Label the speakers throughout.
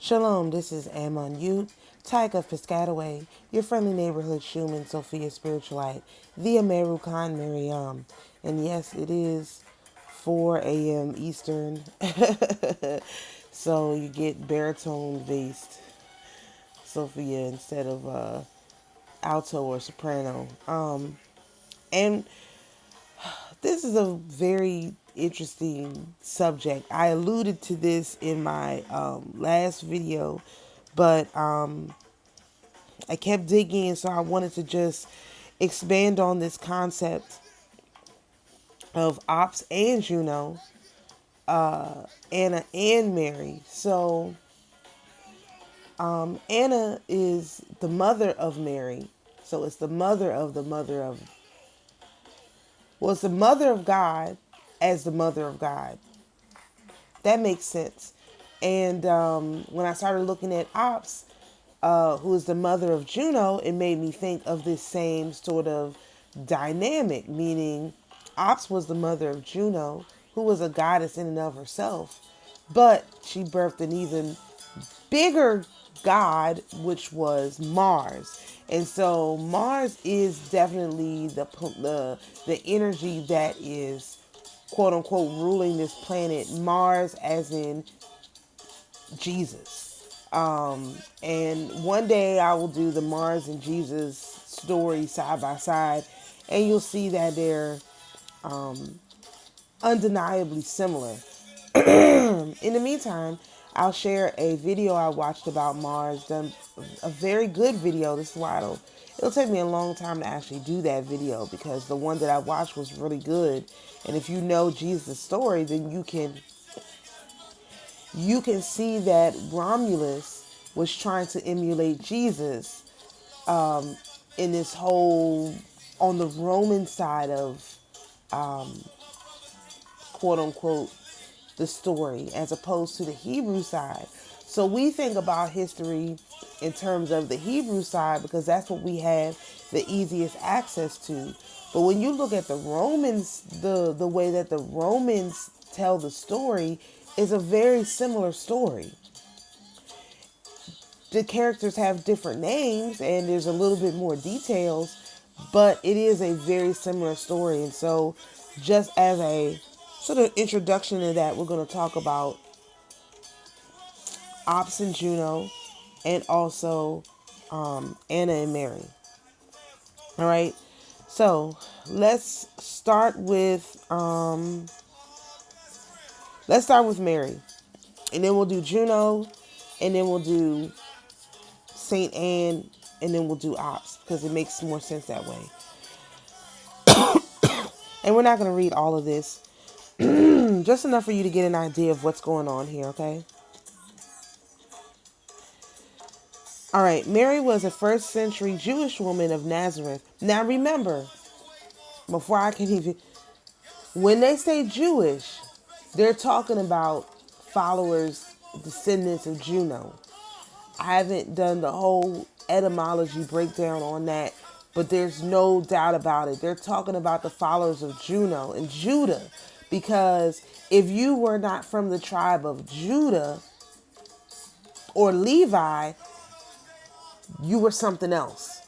Speaker 1: Shalom, this is Amonute Tayac of Piscataway, your friendly neighborhood Shuman, Sophia Spiritualite, the AmaruKhan Miriyam. And yes, it is 4 a.m. Eastern. So you get baritone-based Sophia instead of alto or soprano. And this is a very interesting subject. I alluded to this in my last video, but I kept digging, so I wanted to just expand on this concept of Ops and Juno, Anna and Mary. So Anna is the mother of Mary. So it's the mother of well, it's the mother of God as the mother of God. That makes sense. And when I started looking at Ops, who is the mother of Juno, it made me think of this same sort of dynamic, meaning Ops was the mother of Juno, who was a goddess in and of herself, but she birthed an even bigger god, which was Mars. And so Mars is definitely the energy that is quote unquote ruling this planet. Mars as in Jesus. And one day I will do the Mars and Jesus story side by side, and you'll see that they're undeniably similar. In the meantime, I'll share a video I watched about Mars, done a very good video. This is why it'll take me a long time to actually do that video, because the one that I watched was really good. And if you know Jesus' story, then you can see that Romulus was trying to emulate Jesus in this whole, on the Roman side of quote unquote the story, as opposed to the Hebrew side. So we think about history in terms of the Hebrew side because that's what we have the easiest access to. But when you look at the Romans, the way that the Romans tell the story is a very similar story. The characters have different names and there's a little bit more details, but it is a very similar story. And so just as a sort of introduction to that, we're going to talk about Ops and Juno, and also Anna and Mary. All right, so let's start with Mary, and then we'll do Juno, and then we'll do Saint Anne, and then we'll do Ops because it makes more sense that way. And we're not going to read all of this, just enough for you to get an idea of what's going on here. Okay. All right, Mary was a first century Jewish woman of Nazareth. Now remember, before I can even, when they say Jewish, they're talking about followers, descendants of Juno. I haven't done the whole etymology breakdown on that, but there's no doubt about it. They're talking about the followers of Juno and Judah, because if you were not from the tribe of Judah or Levi, you were something else.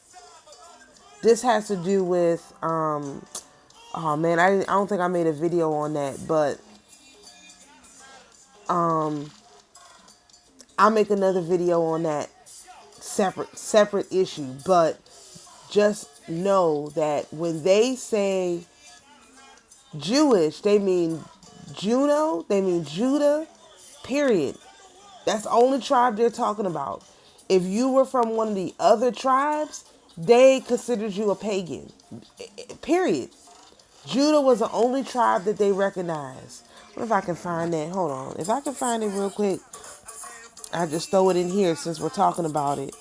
Speaker 1: This has to do with, oh man, I don't think I made a video on that, but I'll make another video on that separate issue. But just know that when they say Jewish, they mean Juno, they mean Judah, period. That's the only tribe they're talking about. If you were from one of the other tribes, they considered you a pagan, period. Judah was the only tribe that they recognized. What if I can find that? Hold on. If I can find it real quick, I just throw it in here since we're talking about it.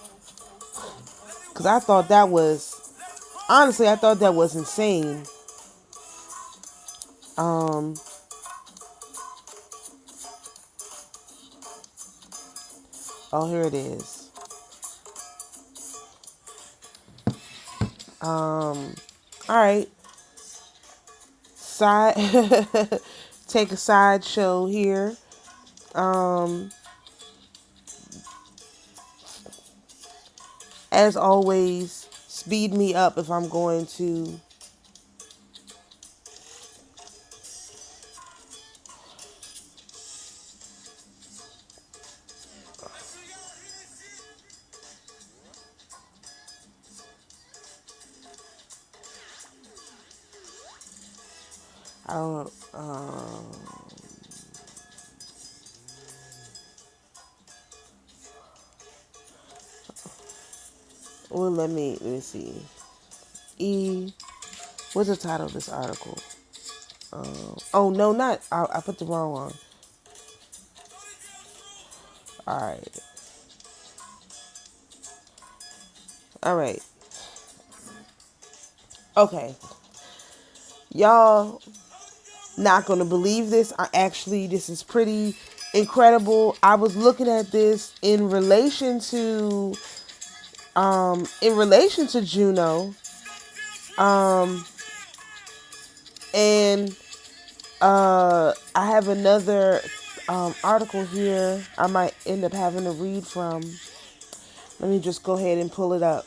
Speaker 1: Because I thought that was, honestly, I thought that was insane. Oh, here it is. All right. Take a sideshow here. As always, speed me up if I'm going to. I don't. Well, let me see. What's the title of this article? Oh no, not. I put the wrong one. All right. All right. Okay. Y'all not gonna believe this. This is pretty incredible. I was looking at this in relation to Juno, and I have another article here I might end up having to read from. Let me just go ahead and pull it up.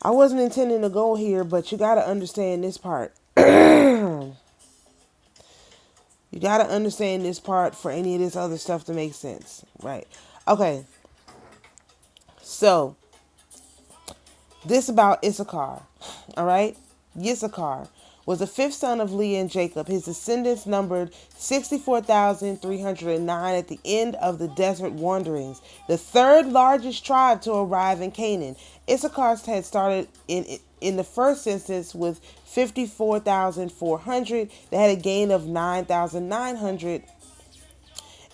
Speaker 1: I wasn't intending to go here, but you got to understand this part. You got to understand this part for any of this other stuff to make sense. Right. Okay. So, this about Issachar. All right. Issachar was the fifth son of Leah and Jacob. His descendants numbered 64,309 at the end of the desert wanderings, the third largest tribe to arrive in Canaan. Issachar had started in the first instance with 54,400. They had a gain of 9,900.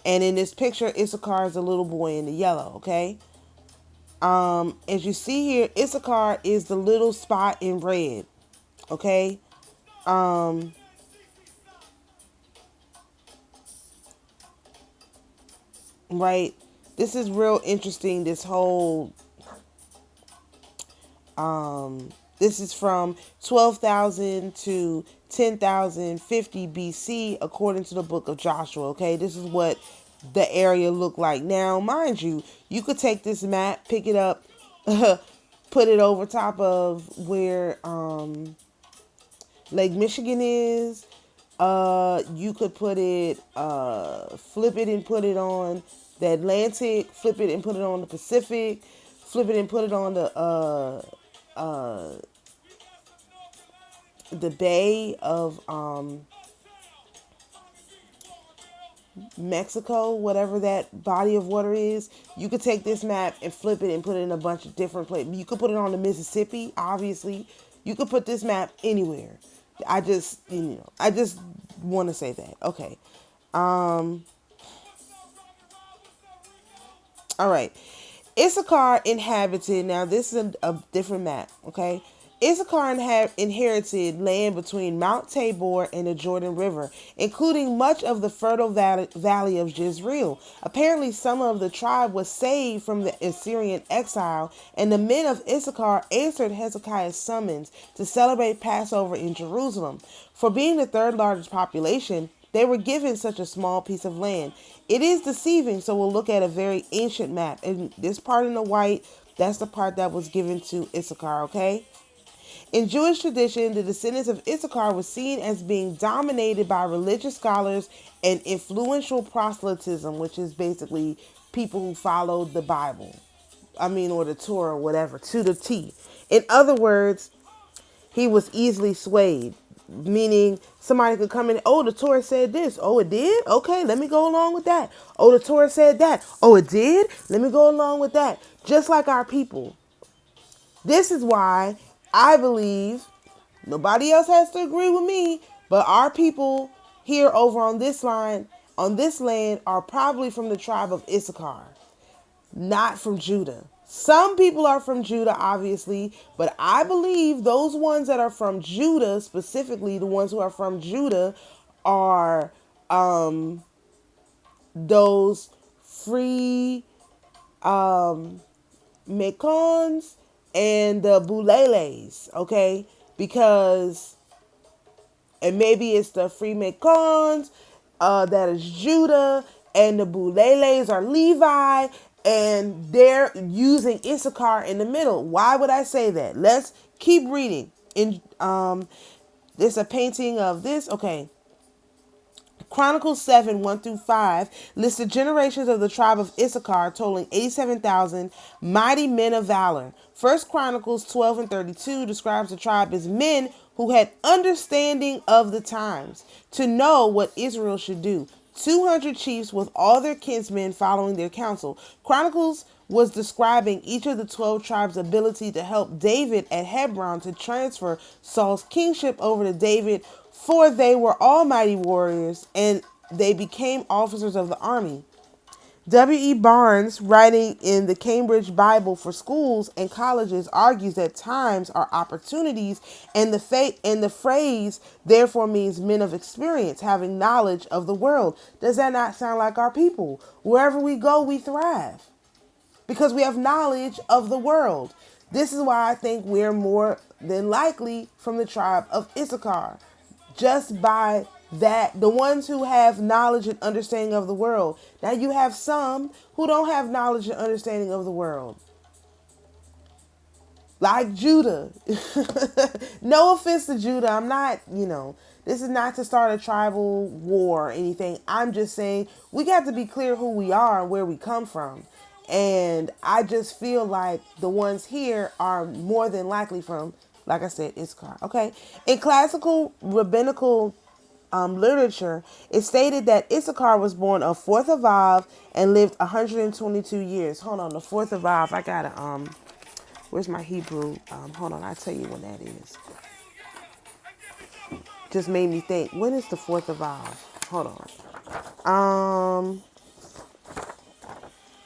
Speaker 1: And in this picture, Issachar is a little boy in the yellow, okay? As you see here, Issachar is the little spot in red, okay? Right? This is real interesting, this is from 12,000 to 10,050 BC, according to the book of Joshua, okay? This is what the area looked like. Now, mind you, you could take this map, pick it up, put it over top of where Lake Michigan is. You could put it, flip it and put it on the Atlantic, flip it and put it on the Pacific, flip it and put it on the Bay of Mexico, whatever that body of water is. You could take this map and flip it and put it in a bunch of different places. You could put it on the Mississippi, obviously. You could put this map anywhere. I just want to say that. Okay. All right. Issachar inhabited, now this is a different map, okay? Issachar inherited land between Mount Tabor and the Jordan River, including much of the fertile valley of Jezreel. Apparently, some of the tribe was saved from the Assyrian exile, and the men of Issachar answered Hezekiah's summons to celebrate Passover in Jerusalem. For being the third largest population, they were given such a small piece of land. It is deceiving, so we'll look at a very ancient map. And this part in the white, that's the part that was given to Issachar, okay? In Jewish tradition, the descendants of Issachar were seen as being dominated by religious scholars and influential proselytism, which is basically people who followed the Bible. Or the Torah or whatever, to the T. In other words, he was easily swayed, meaning somebody could come in, oh, the Torah said this. Oh, it did? Okay, let me go along with that. Oh, the Torah said that. Oh, it did? Let me go along with that. Just like our people. This is why I believe, nobody else has to agree with me, but our people here over on this land, are probably from the tribe of Issachar, not from Judah. Some people are from Judah, obviously, but I believe those ones that are from Judah, specifically the ones who are from Judah, are those free Mekons and the Buleles, okay? Because, and maybe it's the Freemakons, that is Judah, and the Buleles are Levi, and they're using Issachar in the middle. Why would I say that? Let's keep reading. In there's a painting of this. Okay. Chronicles 7, 1 through 5 lists the generations of the tribe of Issachar, totaling 87,000 mighty men of valor. First Chronicles 12 and 32 describes the tribe as men who had understanding of the times, to know what Israel should do. 200 chiefs with all their kinsmen following their counsel. Chronicles was describing each of the 12 tribes' ability to help David at Hebron to transfer Saul's kingship over to David, for they were almighty warriors and they became officers of the army. W.E. Barnes, writing in the Cambridge Bible for schools and colleges, argues that times are opportunities, and the phrase therefore means men of experience, having knowledge of the world. Does that not sound like our people? Wherever we go, we thrive because we have knowledge of the world. This is why I think we're more than likely from the tribe of Issachar. Just by that, the ones who have knowledge and understanding of the world. Now you have some who don't have knowledge and understanding of the world. Like Judah. No offense to Judah. I'm not, this is not to start a tribal war or anything. I'm just saying we got to be clear who we are and where we come from. And I just feel like the ones here are more than likely from, like I said, Issachar. Okay. In classical rabbinical literature, it stated that Issachar was born on 4th of Av and lived 122 years. Hold on, the 4th of Av. I gotta where's my Hebrew? Hold on, I'll tell you when that is. Just made me think. When is the 4th of Av? Hold on.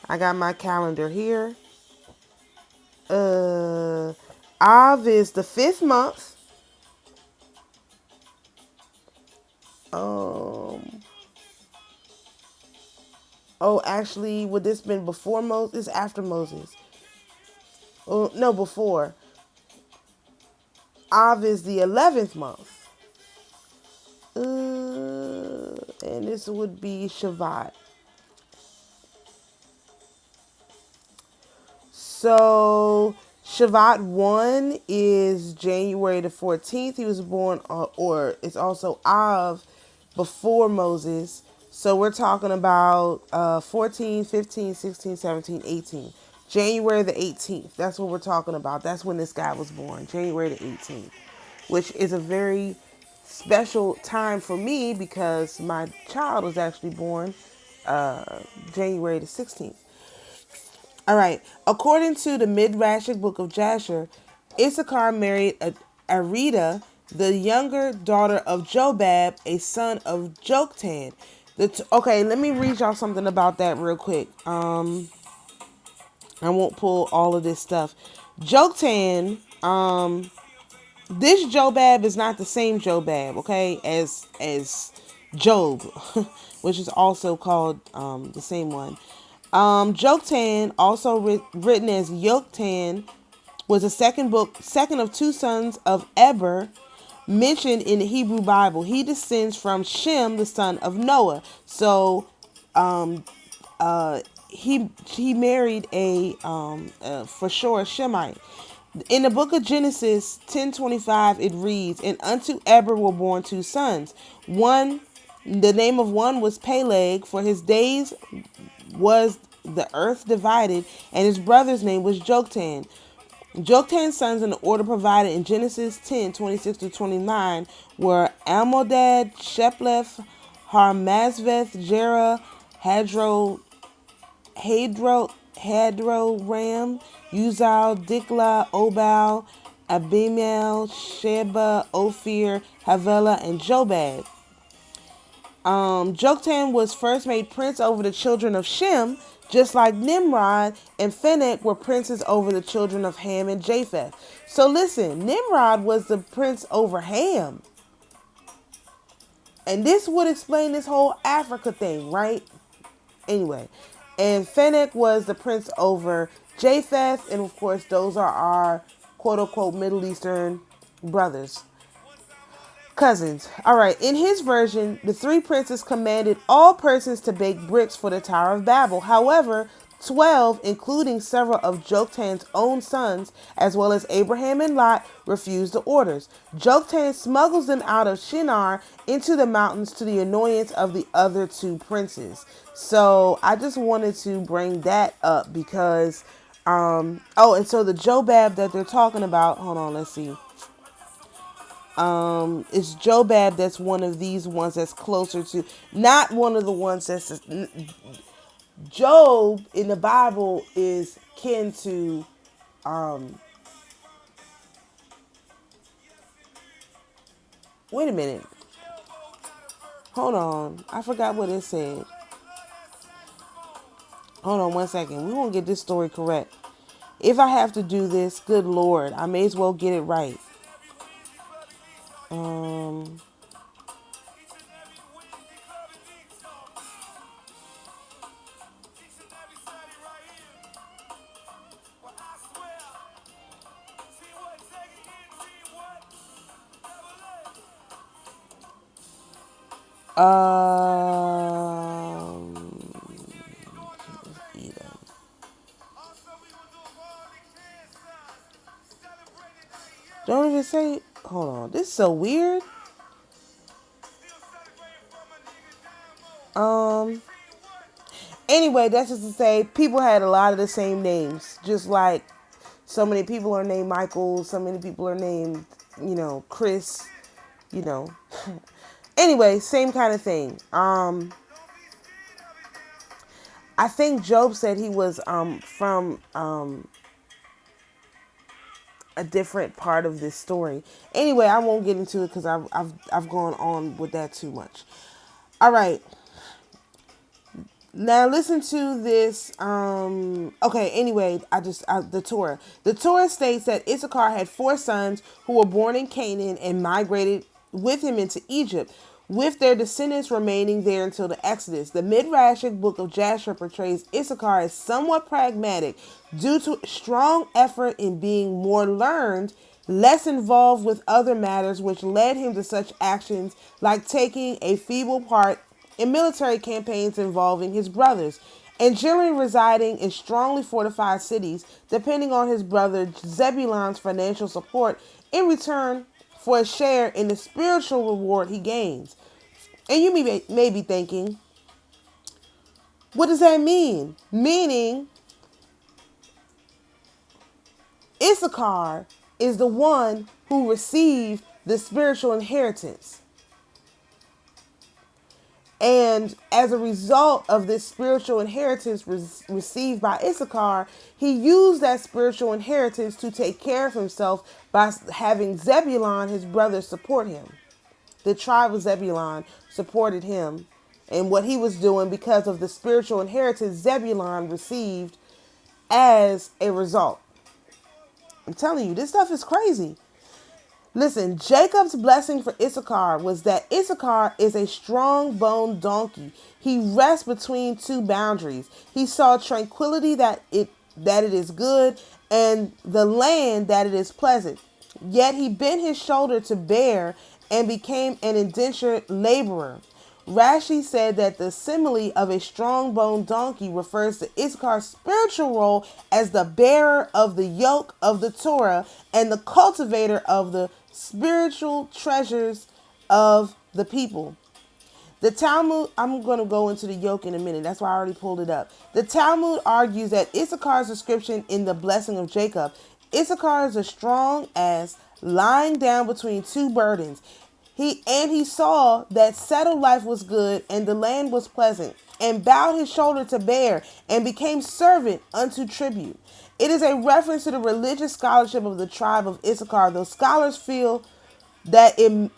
Speaker 1: I got my calendar here. Av is the 5th month. Actually, would this been before Moses? After Moses? Oh, no, before. Av is the 11th month. And this would be Shavat. So Shavat 1 is January the 14th. He was born, or it's also Av, before Moses. So we're talking about 14, 15, 16, 17, 18. January the 18th. That's what we're talking about. That's when this guy was born. January the 18th. Which is a very special time for me because my child was actually born January the 16th. All right. According to the Midrashic book of Jasher, Issachar married Arida, the younger daughter of Jobab, a son of Joktan. Okay, let me read y'all something about that real quick. I won't pull all of this stuff. Joktan, this Jobab is not the same Jobab, okay, as Job, which is also called the same one. Joktan, also written as Yoktan, was the second of two sons of Eber mentioned in the Hebrew Bible. He descends from Shem, the son of Noah. So he married a for sure a Shemite. In the book of Genesis 10:25, it reads, "And unto Eber were born two sons. The name of one was Peleg, for his days was the earth divided, and his brother's name was Joktan." Joktan's sons in the order provided in Genesis 10:26-29 were Almodad, Shepleth, Harmazveth, Jerah, Hadroram, Uzal, Dikla, Obal, Abimael, Sheba, Ophir, Havilah, and Jobab. Joktan was first made prince over the children of Shem, just like Nimrod and Phanek were princes over the children of Ham and Japheth. So listen, Nimrod was the prince over Ham. And this would explain this whole Africa thing, right? Anyway, and Phanek was the prince over Japheth, and of course, those are our quote-unquote Middle Eastern brothers. Cousins. All right. In his version, the three princes commanded all persons to bake bricks for the Tower of Babel. However, 12, including several of Joktan's own sons, as well as Abraham and Lot, refused the orders. Joktan smuggles them out of Shinar into the mountains to the annoyance of the other two princes. So I just wanted to bring that up because, and so the Jobab that they're talking about, hold on, let's see. It's Jobab that's one of these ones that's closer to, not one of the ones that's, Job in the Bible is kin to, wait a minute. Hold on. I forgot what it said. Hold on one second. We won't get this story correct. If I have to do this, good Lord, I may as well get it right. Don't even say, hold on. This is so weird. Anyway, that's just to say people had a lot of the same names. Just like so many people are named Michael, so many people are named, Chris, Anyway, same kind of thing. I think Job said he was from a different part of this story. Anyway, I won't get into it because I've gone on with that too much. All right. Now listen to this. Okay, anyway, the Torah. The Torah states that Issachar had 4 sons who were born in Canaan and migrated with him into Egypt, with their descendants remaining there until the Exodus. The Midrashic book of Jasher portrays Issachar as somewhat pragmatic due to strong effort in being more learned, less involved with other matters, which led him to such actions like taking a feeble part in military campaigns involving his brothers, and generally residing in strongly fortified cities, depending on his brother Zebulon's financial support in return for a share in the spiritual reward he gains. And you may be thinking, what does that mean? Meaning, Issachar is the one who received the spiritual inheritance. And as a result of this spiritual inheritance received by Issachar, he used that spiritual inheritance to take care of himself by having Zebulon, his brother, support him. The tribe of Zebulon supported him and what he was doing because of the spiritual inheritance Zebulon received as a result. I'm telling you, this stuff is crazy. Listen, Jacob's blessing for Issachar was that Issachar is a strong-boned donkey. He rests between two boundaries. He saw tranquility that it is good, and the land that it is pleasant. Yet he bent his shoulder to bear and became an indentured laborer. Rashi said that the simile of a strong-boned donkey refers to Issachar's spiritual role as the bearer of the yoke of the Torah and the cultivator of the spiritual treasures of the people. The Talmud, I'm going to go into the yoke in a minute. That's why I already pulled it up. The Talmud argues that Issachar's description in the blessing of Jacob, Issachar is as strong as lying down between two burdens. He saw that settled life was good and the land was pleasant, and bowed his shoulder to bear and became servant unto tribute. It is a reference to the religious scholarship of the tribe of Issachar, though scholars feel that it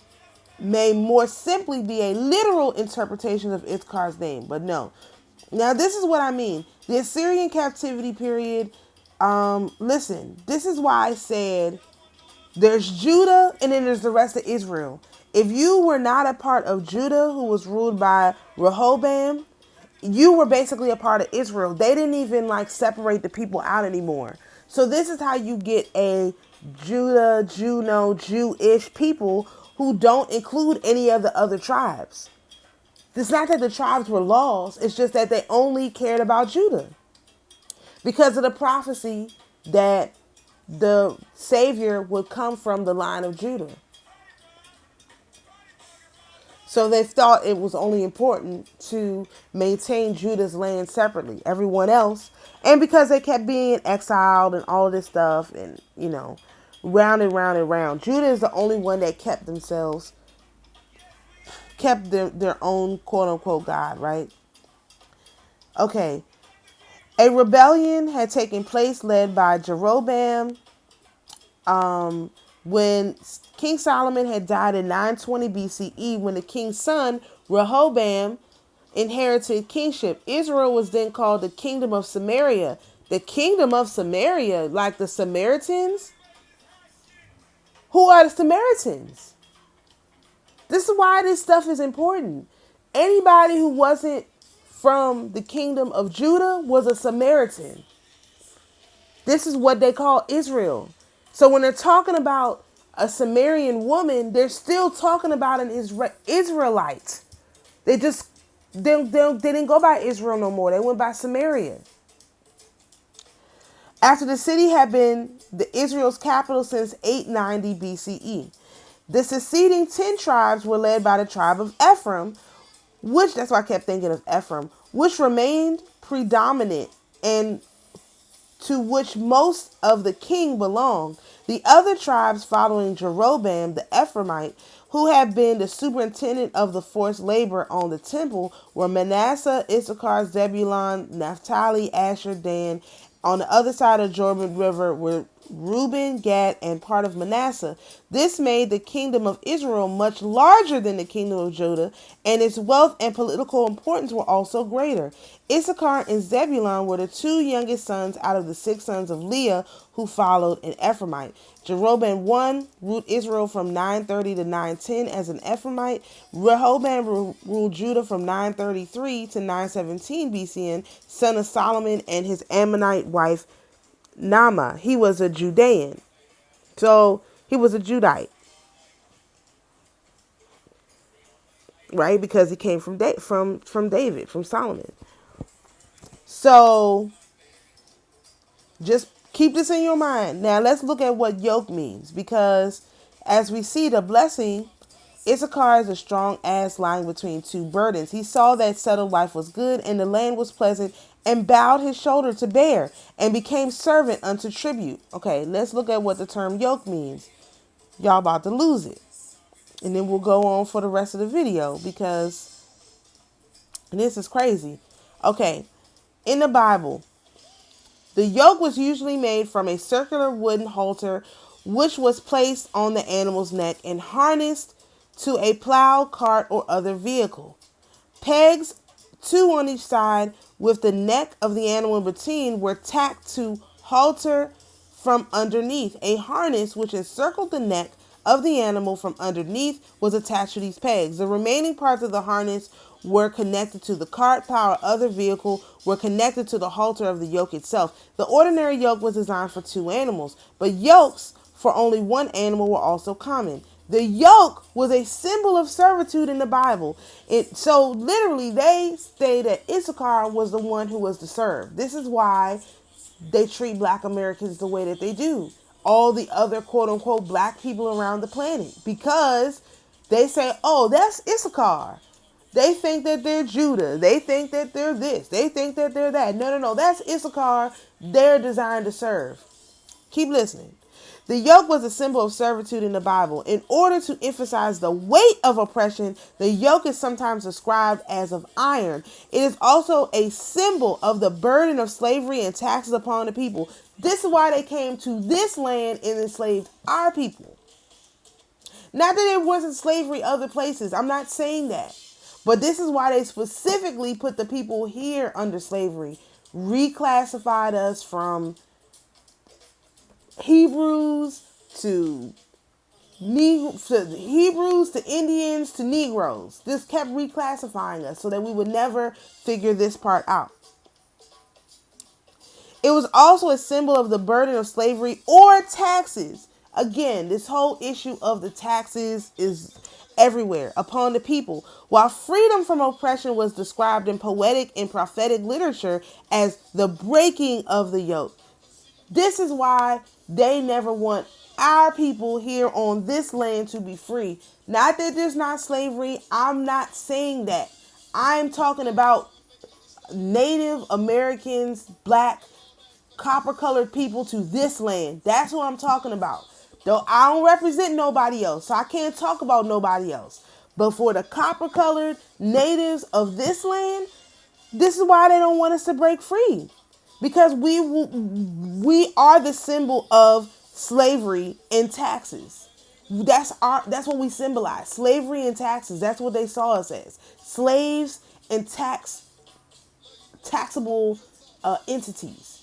Speaker 1: may more simply be a literal interpretation of Issachar's name, but no. Now, this is what I mean. The Assyrian captivity period, listen, this is why I said there's Judah and then there's the rest of Israel. If you were not a part of Judah, who was ruled by Rehoboam, you were basically a part of Israel. They didn't even like separate the people out anymore. So this is how you get a Judah, Juno, Jewish people who don't include any of the other tribes. It's not that the tribes were lost. It's just that they only cared about Judah because of the prophecy that the Savior would come from the line of Judah. So they thought it was only important to maintain Judah's land separately. Everyone else, and because they kept being exiled and all of this stuff, and round and round and round. Judah is the only one that kept their own quote unquote God, right? Okay. A rebellion had taken place led by Jeroboam when King Solomon had died in 920 BCE, when the king's son, Rehoboam, inherited kingship. Israel was then called the Kingdom of Samaria. The Kingdom of Samaria, like the Samaritans? Who are the Samaritans? This is why this stuff is important. Anybody who wasn't from the kingdom of Judah was a Samaritan. This is what they call Israel. So when they're talking about a Sumerian woman, they're still talking about an Israelite. They didn't go by Israel no more. They went by Samaria. After the city had been Israel's capital since 890 BCE, the succeeding 10 tribes were led by the tribe of Ephraim, that's why I kept thinking of Ephraim, which remained predominant and to which most of the king belonged. The other tribes following Jeroboam, the Ephraimite, who had been the superintendent of the forced labor on the temple, were Manasseh, Issachar, Zebulun, Naphtali, Asher, Dan. On the other side of Jordan River were Reuben, Gad, and part of Manasseh. This made the kingdom of Israel much larger than the kingdom of Judah, and its wealth and political importance were also greater. Issachar and Zebulun were the two youngest sons out of the 6 sons of Leah who followed an Ephraimite. Jeroboam I ruled Israel from 930 to 910 as an Ephraimite. Rehoboam ruled Judah from 933 to 917 BCN, son of Solomon and his Ammonite wife Naamah. He was a Judean. So he was a Judite. Right? Because he came from David, from Solomon. So just keep this in your mind. Now let's look at what yoke means, because as we see the blessing, Issachar is a strong ass lying between two burdens. He saw that settled life was good and the land was pleasant and bowed his shoulder to bear and became servant unto tribute. Okay, let's look at what the term yoke means. Y'all about to lose it. And then we'll go on for the rest of the video because this is crazy. Okay, in the Bible, the yoke was usually made from a circular wooden halter which was placed on the animal's neck and harnessed to a plow, cart, or other vehicle. Pegs, 2 on each side, with the neck of the animal in between, were tacked to halter from underneath. A harness which encircled the neck of the animal from underneath was attached to these pegs. The remaining parts of the harness were connected to the cart, plow, or other vehicle, were connected to the halter of the yoke itself. The ordinary yoke was designed for 2 animals, but yokes for only 1 animal were also common. The yoke was a symbol of servitude in the Bible. So literally they say that Issachar was the one who was to serve. This is why they treat Black Americans the way that they do. All the other quote unquote Black people around the planet. Because they say, oh, that's Issachar. They think that they're Judah. They think that they're this. They think that they're that. No. That's Issachar. They're designed to serve. Keep listening. The yoke was a symbol of servitude in the Bible. In order to emphasize the weight of oppression, the yoke is sometimes described as of iron. It is also a symbol of the burden of slavery and taxes upon the people. This is why they came to this land and enslaved our people. Not that there wasn't slavery other places. I'm not saying that. But this is why they specifically put the people here under slavery. Reclassified us from Hebrews to to Hebrews to Indians to Negroes. This kept reclassifying us so that we would never figure this part out. It was also a symbol of the burden of slavery or taxes. Again, this whole issue of the taxes is everywhere upon the people. While freedom from oppression was described in poetic and prophetic literature as the breaking of the yoke. This is why they never want our people here on this land to be free. Not that there's not slavery. I'm not saying that. I'm talking about Native Americans, black, copper-colored people to this land. That's what I'm talking about. Though I don't represent nobody else, so I can't talk about nobody else. But for the copper-colored natives of this land, this is why they don't want us to break free. Because we are the symbol of slavery and taxes. That's what we symbolize. Slavery and taxes. That's what they saw us as. Slaves and taxable entities.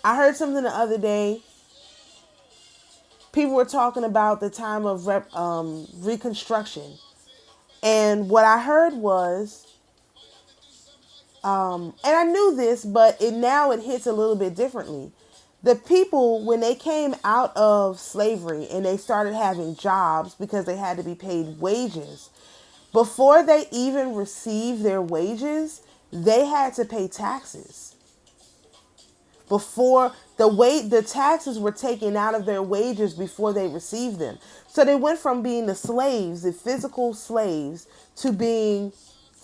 Speaker 1: I heard something the other day. People were talking about the time of Reconstruction. And what I heard was, and I knew this, but now it hits a little bit differently. The people, when they came out of slavery and they started having jobs because they had to be paid wages, before they even received their wages, they had to pay taxes. Before the taxes were taken out of their wages before they received them. So they went from being the slaves, the physical slaves, to being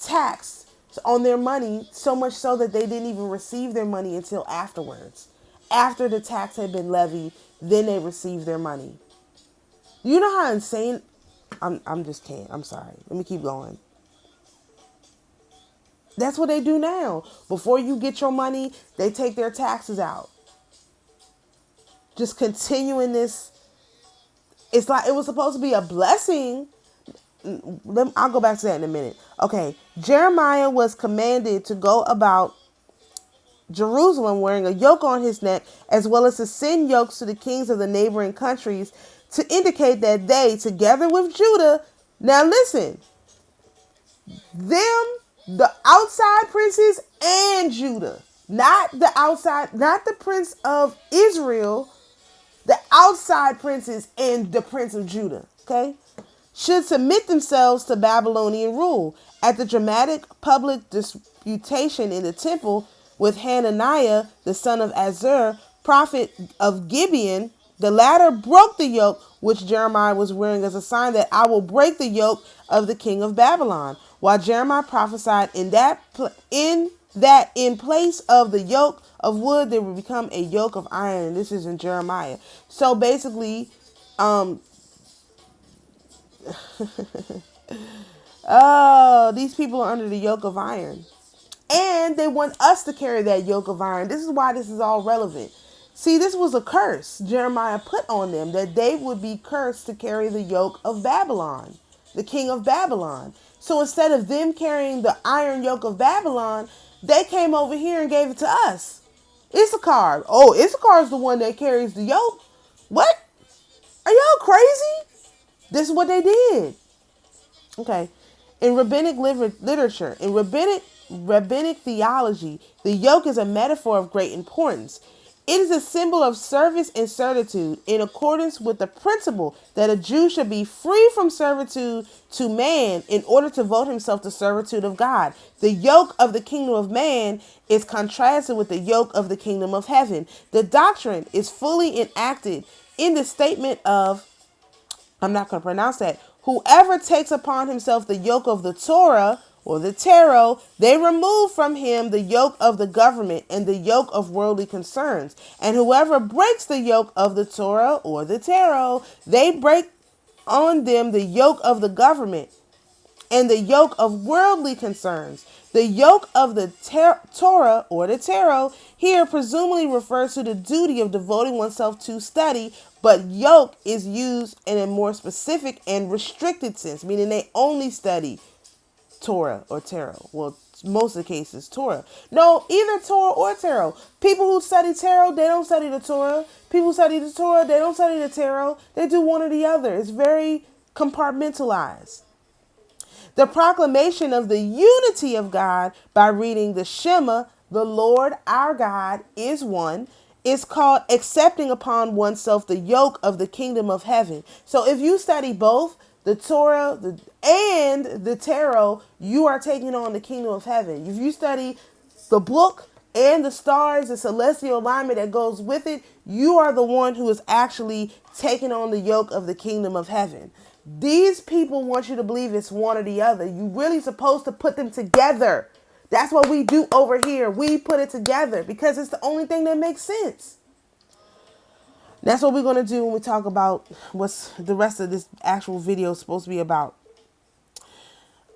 Speaker 1: taxed on their money, so much so that they didn't even receive their money until afterwards. After the tax had been levied, then they received their money. You know how insane? I'm just can't. I'm sorry. Let me keep going. That's what they do now. Before you get your money, they take their taxes out. Just continuing this. It's like it was supposed to be a blessing. I'll go back to that in a minute. Okay. Jeremiah was commanded to go about Jerusalem wearing a yoke on his neck, as well as to send yokes to the kings of the neighboring countries to indicate that they, together with Judah, now listen, them, the outside princes and Judah, not the prince of Israel, the outside princes and the prince of Judah, okay, should submit themselves to Babylonian rule. At the dramatic public disputation in the temple with Hananiah, the son of Azur, prophet of Gibeon, the latter broke the yoke which Jeremiah was wearing as a sign that I will break the yoke of the king of Babylon. While Jeremiah prophesied in that in place of the yoke of wood, there would become a yoke of iron. This is in Jeremiah. So basically, oh, these people are under the yoke of iron. And they want us to carry that yoke of iron. This is why this is all relevant. See, this was a curse Jeremiah put on them, that they would be cursed to carry the yoke of Babylon, the king of Babylon. So instead of them carrying the iron yoke of Babylon, they came over here and gave it to us. Issachar. Oh, Issachar is the one that carries the yoke. What? Are y'all crazy? This is what they did. Okay. In rabbinic literature, in rabbinic theology, the yoke is a metaphor of great importance. It is a symbol of service and certitude in accordance with the principle that a Jew should be free from servitude to man in order to devote himself to servitude of God. The yoke of the kingdom of man is contrasted with the yoke of the kingdom of heaven. The doctrine is fully enacted in the statement of, I'm not going to pronounce that, whoever takes upon himself the yoke of the Torah or the tarot, they remove from him the yoke of the government and the yoke of worldly concerns. And whoever breaks the yoke of the Torah or the tarot, they break on them the yoke of the government and the yoke of worldly concerns. The yoke of the Torah or the tarot here presumably refers to the duty of devoting oneself to study, but yoke is used in a more specific and restricted sense, meaning they only study Torah or tarot. Well, most of the cases, Torah. No, either Torah or tarot. People who study tarot, they don't study the Torah. People who study the Torah, they don't study the tarot. They do one or the other. It's very compartmentalized. The proclamation of the unity of God by reading the Shema, the Lord our God is one, is called accepting upon oneself the yoke of the kingdom of heaven. So if you study both the Torah and the tarot, you are taking on the kingdom of heaven. If you study the book and the stars, the celestial alignment that goes with it, you are the one who is actually taking on the yoke of the kingdom of heaven. These people want you to believe it's one or the other. You're really supposed to put them together. That's what we do over here. We put it together because it's the only thing that makes sense. That's what we're going to do when we talk about what's the rest of this actual video is supposed to be about.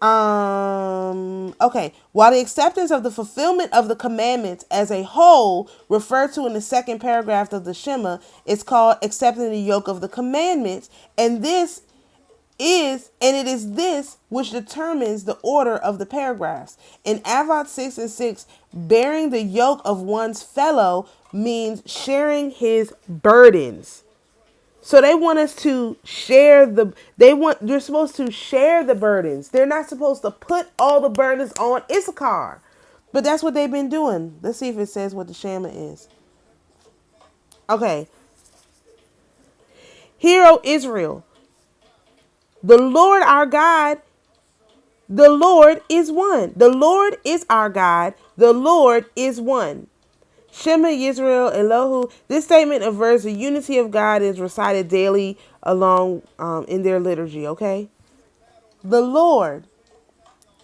Speaker 1: Okay. While the acceptance of the fulfillment of the commandments as a whole, referred to in the second paragraph of the Shema, is called accepting the yoke of the commandments, and it is this which determines the order of the paragraphs. In Avot 6 and 6, bearing the yoke of one's fellow means sharing his burdens. So they want us to share you're supposed to share the burdens. They're not supposed to put all the burdens on Issachar. But that's what they've been doing. Let's see if it says what the Shema is. Okay. Hear, O Israel, the Lord our God, the Lord is one. The Lord is our God. The Lord is one. Shema Yisrael Elohu. This statement affirms the unity of God is recited daily along in their liturgy, okay? The Lord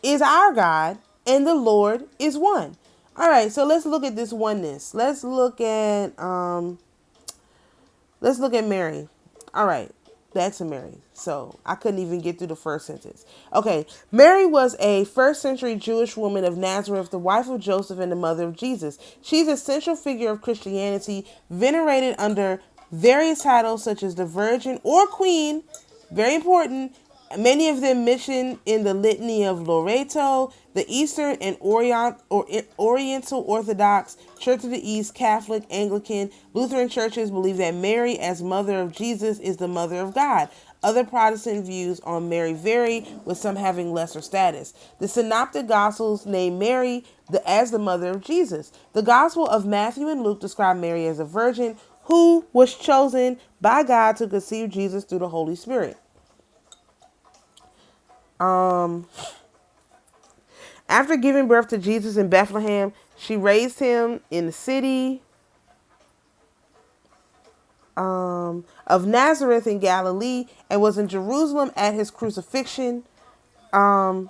Speaker 1: is our God and the Lord is one. All right, so let's look at this oneness. Let's look at Mary. All right. Back to Mary. So I couldn't even get through the first sentence. Okay. Mary was a first century Jewish woman of Nazareth, the wife of Joseph and the mother of Jesus. She's a central figure of Christianity, venerated under various titles such as the Virgin or Queen. Very important. Many of them mentioned in the Litany of Loreto, the Eastern and Oriental Orthodox, Church of the East, Catholic, Anglican, Lutheran churches believe that Mary, as mother of Jesus, is the mother of God. Other Protestant views on Mary vary, with some having lesser status. The Synoptic Gospels name Mary as the mother of Jesus. The Gospel of Matthew and Luke describe Mary as a virgin who was chosen by God to conceive Jesus through the Holy Spirit. After giving birth to Jesus in Bethlehem, she raised him in the city of Nazareth in Galilee and was in Jerusalem at his crucifixion and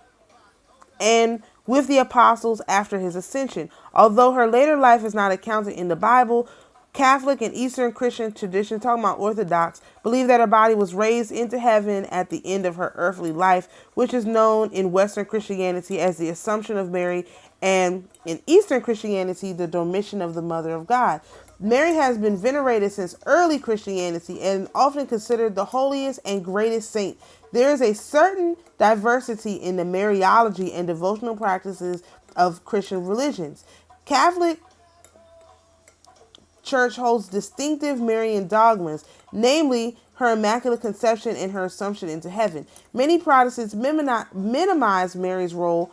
Speaker 1: with the apostles after his ascension. Although her later life is not accounted in the Bible, Catholic and Eastern Christian tradition, talking about Orthodox, believe that her body was raised into heaven at the end of her earthly life, which is known in Western Christianity as the Assumption of Mary, and in Eastern Christianity, the Dormition of the Mother of God. Mary has been venerated since early Christianity and often considered the holiest and greatest saint. There is a certain diversity in the Mariology and devotional practices of Christian religions. Catholic Church holds distinctive Marian dogmas, namely her Immaculate Conception and her Assumption into heaven. Many Protestants minimize Mary's role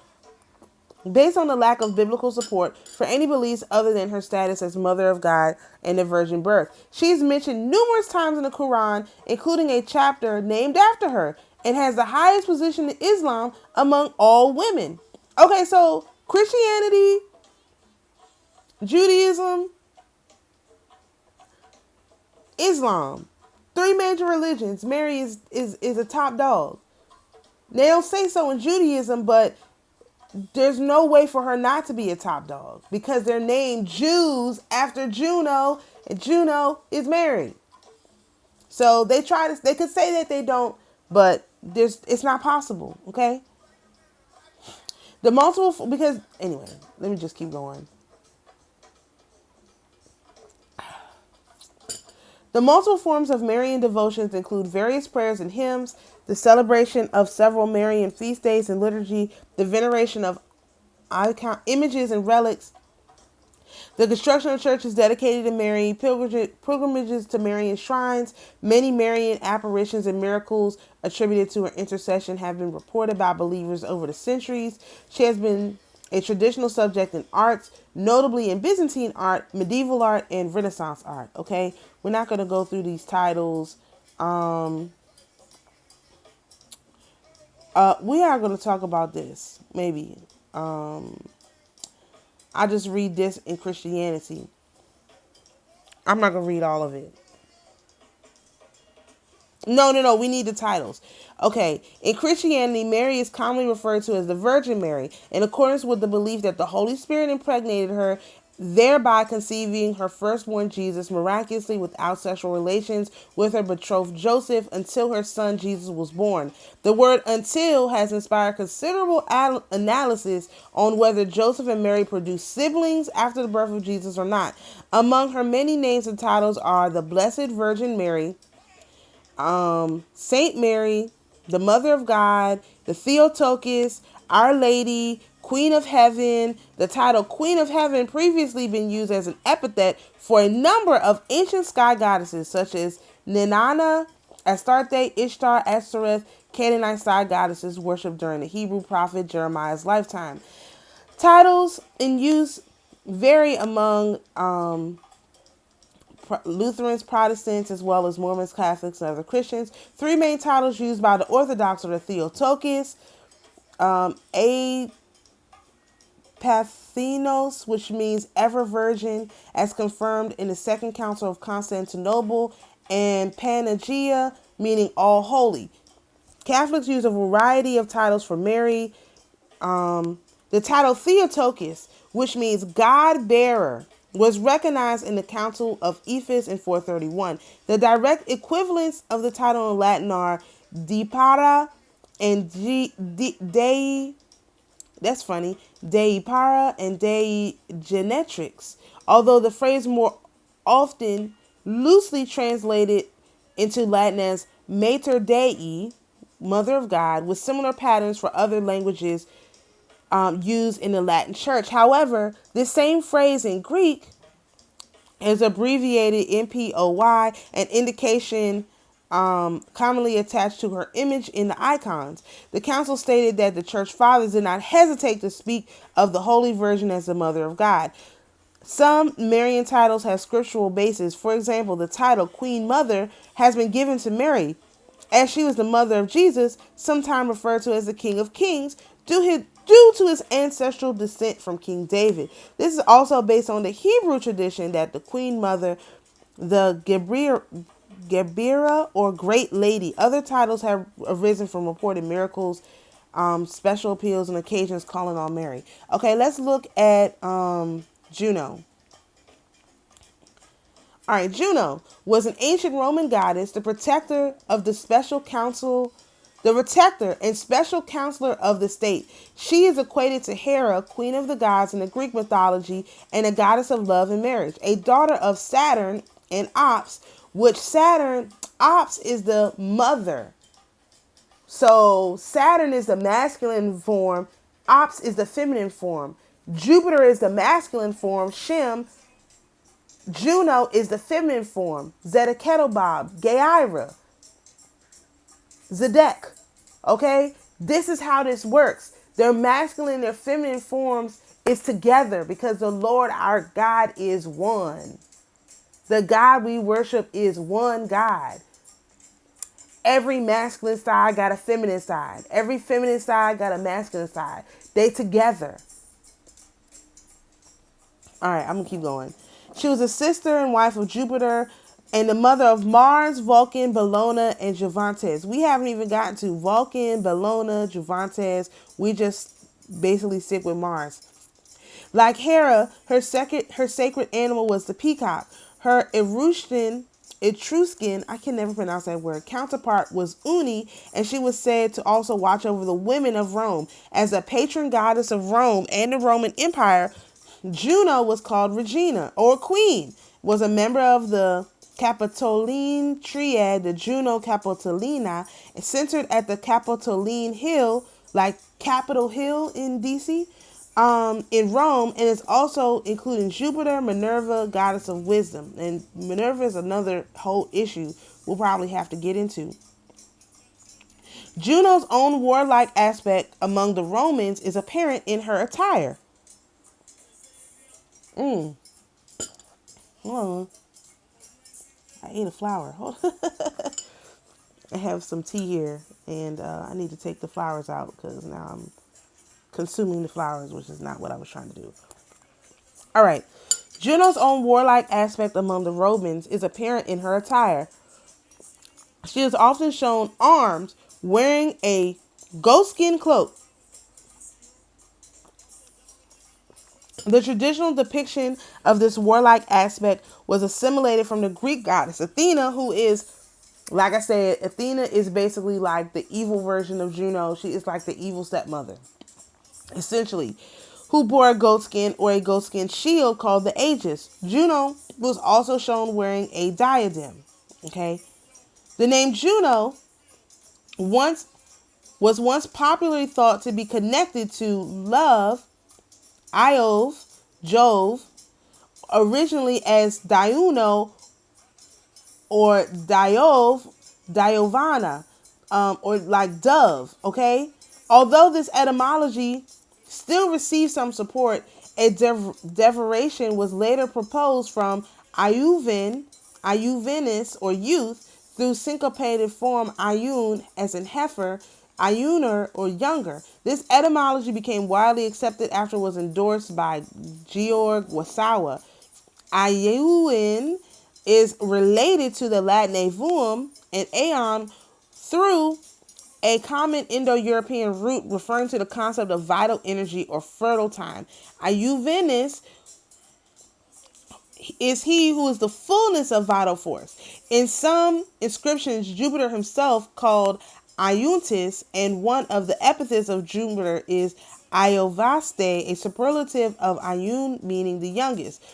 Speaker 1: based on the lack of biblical support for any beliefs other than her status as Mother of God and the virgin birth. She is mentioned numerous times in the Quran, including a chapter named after her, and has the highest position in Islam among all women. Okay, so Christianity, Judaism, Islam, three major religions. Mary is a top dog. They don't say so in Judaism, but there's no way for her not to be a top dog because they're named Jews after Juno, and Juno is Mary. So they could say that they don't, but it's not possible. Okay. Anyway, let me just keep going. The multiple forms of Marian devotions include various prayers and hymns, the celebration of several Marian feast days and liturgy, the veneration of icon images and relics. The construction of churches dedicated to Mary, pilgrimages to Marian shrines, many Marian apparitions and miracles attributed to her intercession have been reported by believers over the centuries. She has been a traditional subject in arts, notably in Byzantine art, medieval art, and Renaissance art. Okay, we're not going to go through these titles. We are going to talk about this, maybe. I just read this in Christianity. I'm not going to read all of it. No. We need the titles. Okay. In Christianity, Mary is commonly referred to as the Virgin Mary, in accordance with the belief that the Holy Spirit impregnated her, thereby conceiving her firstborn Jesus miraculously without sexual relations with her betrothed Joseph until her son Jesus was born. The word until has inspired considerable analysis on whether Joseph and Mary produced siblings after the birth of Jesus or not. Among her many names and titles are the Blessed Virgin Mary, Saint Mary, the Mother of God, the Theotokos, Our Lady, Queen of Heaven. The title Queen of Heaven previously been used as an epithet for a number of ancient sky goddesses such as Ninana, Astarte, Ishtar, Ashtoreth, Canaanite sky goddesses worshipped during the Hebrew prophet Jeremiah's lifetime. Titles in use vary among Lutherans, Protestants, as well as Mormons, Catholics, and other Christians. Three main titles used by the Orthodox are the Theotokos, Apathinos, which means ever virgin, as confirmed in the Second Council of Constantinople, and Panagia, meaning all holy. Catholics use a variety of titles for Mary. The title Theotokos, which means God bearer, was recognized in the Council of Ephesus in 431. The direct equivalents of the title in Latin are Dei and Dei. That's funny. Dei para and Dei genetrix. Although the phrase more often loosely translated into Latin as Mater Dei, Mother of God, with similar patterns for other languages used in the Latin Church. However, this same phrase in Greek is abbreviated MPOY, an indication commonly attached to her image in the icons. The council stated that the church fathers did not hesitate to speak of the Holy Virgin as the Mother of God. Some Marian titles have scriptural basis. For example, the title Queen Mother has been given to Mary, as she was the mother of Jesus, sometimes referred to as the King of Kings, due to his ancestral descent from King David. This is also based on the Hebrew tradition that the Queen Mother, the Gebira or Great Lady. Other titles have arisen from reported miracles, special appeals, and occasions calling on Mary. Okay, let's look at Juno. All right, Juno was an ancient Roman goddess, the protector of the special council, the protector and special counselor of the state. She is equated to Hera, queen of the gods in the Greek mythology, and a goddess of love and marriage, a daughter of Saturn and Ops, which Ops is the mother. So Saturn is the masculine form, Ops is the feminine form. Jupiter is the masculine form, Shem. Juno is the feminine form, Zedekiah, Gaira, Zedek. Okay? This is how this works. Their masculine and their feminine forms is together because the Lord our God is one. The God we worship is one God. Every masculine side got a feminine side. Every feminine side got a masculine side. They together. All right, I'm going to keep going. She was a sister and wife of Jupiter and the mother of Mars, Vulcan, Bellona, and Juventus. We haven't even gotten to Vulcan, Bellona, Juventus. We just basically stick with Mars. Like Hera, her sacred animal was the peacock. Her Etruscan, I can never pronounce that word, counterpart was Uni, and she was said to also watch over the women of Rome. As a patron goddess of Rome and the Roman Empire, Juno was called Regina, or Queen, was a member of the Capitoline triad, the Juno Capitolina, centered at the Capitoline Hill, like Capitol Hill in DC, in Rome, and it's also including Jupiter, Minerva, goddess of wisdom. And Minerva is another whole issue we'll probably have to get into. Juno's own warlike aspect among the Romans is apparent in her attire. Oh, I ate a flower. I have some tea here, and I need to take the flowers out because now I'm consuming the flowers, which is not what I was trying to do. All right. Juno's own warlike aspect among the Romans is apparent in her attire. She is often shown armed, wearing a goatskin cloak. The traditional depiction of this warlike aspect was assimilated from the Greek goddess Athena, who is, like I said, Athena is basically like the evil version of Juno. She is like the evil stepmother, essentially, who bore a goatskin or a goatskin shield called the Aegis. Juno was also shown wearing a diadem. Okay, the name Juno was once popularly thought to be connected to love, Iov, Jove, originally as Diuno or Diovana, or like dove, okay? Although this etymology still received some support, a derivation was later proposed from Iuvenus or youth, through syncopated form Iun as in heifer, Iuner or younger. This etymology became widely accepted after it was endorsed by Georg Wasawa. Iun is related to the Latin avum and aeon through a common Indo-European root referring to the concept of vital energy or fertile time. Iuvenus is he who is the fullness of vital force. In some inscriptions, Jupiter himself called Iuntis, and one of the epithets of Jupiter is Iovaste, a superlative of Iun meaning the youngest.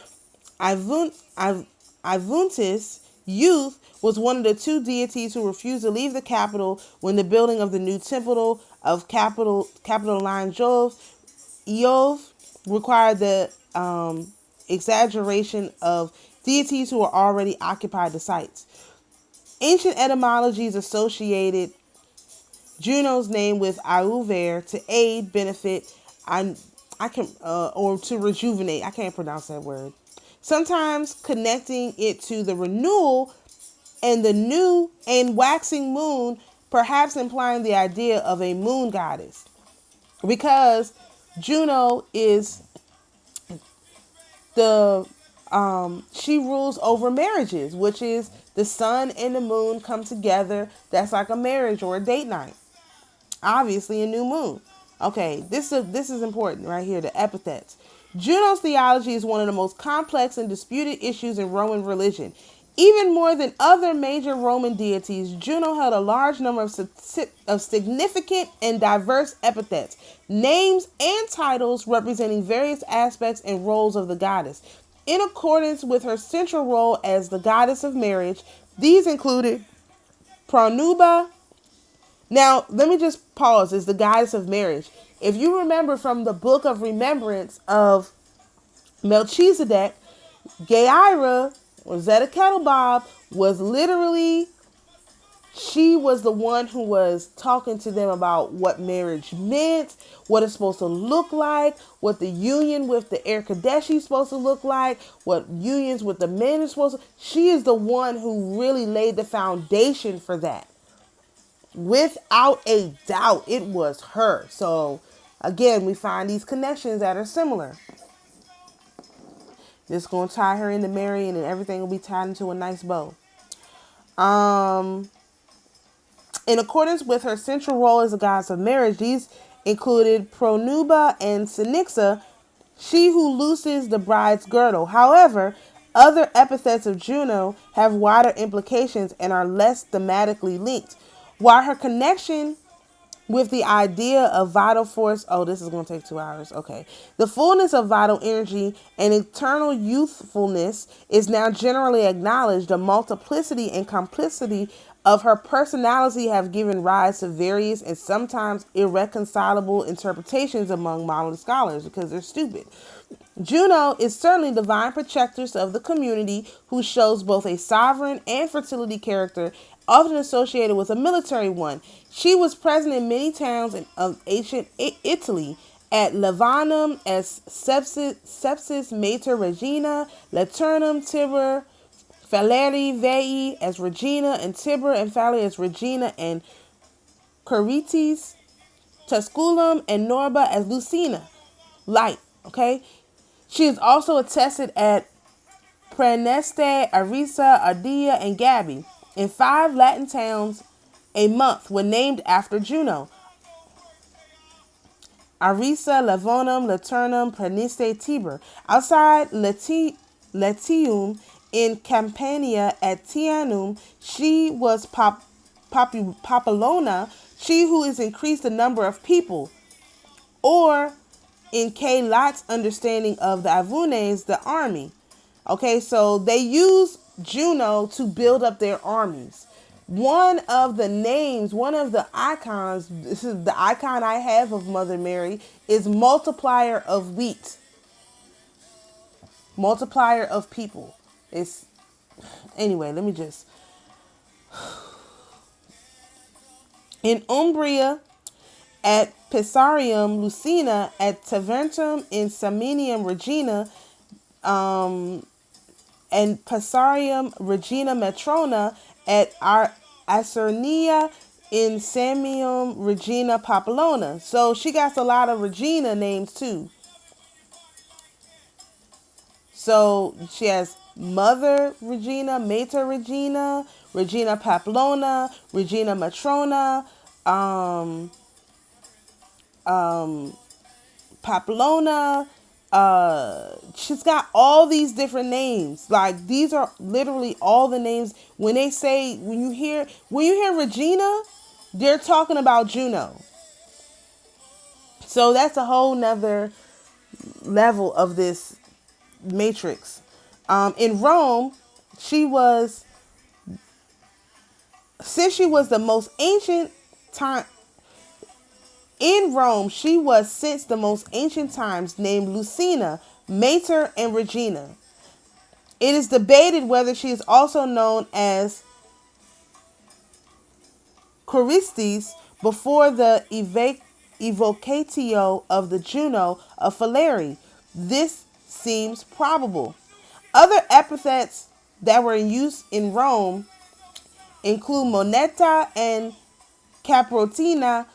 Speaker 1: Ivuntis, youth, was one of the two deities who refused to leave the capital when the building of the new temple of Capitoline Jove required the exaggeration of deities who were already occupied the sites. Ancient etymologies associated Juno's name with Auver to aid, benefit, or to rejuvenate. I can't pronounce that word. Sometimes connecting it to the renewal and the new and waxing moon, perhaps implying the idea of a moon goddess, because Juno is she rules over marriages, which is the sun and the moon come together. That's like a marriage or a date night. Obviously a new moon. Okay, this is important right here, the epithets. Juno's theology is one of the most complex and disputed issues in Roman religion. Even more than other major Roman deities, Juno held a large number of significant and diverse epithets, names, and titles representing various aspects and roles of the goddess. In accordance with her central role as the goddess of marriage, these included Pronuba. Now, let me just pause. Is the goddess of marriage. If you remember from the book of remembrance of Melchizedek, Geira, or Zedekiah was literally, she was the one who was talking to them about what marriage meant, what it's supposed to look like, what the union with the Er Kadeshi is supposed to look like, what unions with the men are supposed to. She is the one who really laid the foundation for that. Without a doubt, it was her. So, again, we find these connections that are similar. Just going to tie her into Marion and everything will be tied into a nice bow. In accordance with her central role as a goddess of marriage, these included Pronuba and Synixa, she who looses the bride's girdle. However, other epithets of Juno have wider implications and are less thematically linked. While her connection with the idea of vital force, this is going to take 2 hours. Okay. The fullness of vital energy and eternal youthfulness is now generally acknowledged. The multiplicity and complexity of her personality have given rise to various and sometimes irreconcilable interpretations among modern scholars because they're stupid. Juno is certainly divine protectress of the community who shows both a sovereign and fertility character, often associated with a military one. She was present in many towns of ancient Italy, at Levanum as Sepsis Mater Regina, Laternum Tiber, Faleri Vei as Regina, and Tiber and Faleri as Regina, and Carites, Tusculum, and Norba as Lucina, light. Okay? She is also attested at Praeneste, Arisa, Ardea, and Gabi. In 5 Latin towns, a month were named after Juno. Arisa, Lavonum, Laternum, Praeneste, Tiber. Outside Latium in Campania at Tianum, she was Papillona, she who is increased the number of people. Or in K. Lot's understanding of the Avunes, the army. Okay, so they use Juno to build up their armies. One of the names, one of the icons, this is the icon I have of Mother Mary, is multiplier of wheat. Multiplier of people. It's, anyway, let me just. In Umbria, at Pisarium Lucina, at Taventum in Samnium Regina, and Pisarium Regina Matrona, at Acernia in Samnium Regina Papillona. So she got a lot of Regina names too. So she has Mother Regina, Mater Regina, Regina Papillona, Regina Matrona, Papillona. She's got all these different names. Like, these are literally all the names. When they say, when you hear Regina, they're talking about Juno. So that's a whole nother level of this matrix. In Rome, since she was the most ancient time. In Rome, she was since the most ancient times named Lucina, Mater, and Regina. It is debated whether she is also known as Choristes before the evocatio of the Juno of Faleri. This seems probable. Other epithets that were in use in Rome include Moneta and Caprotina,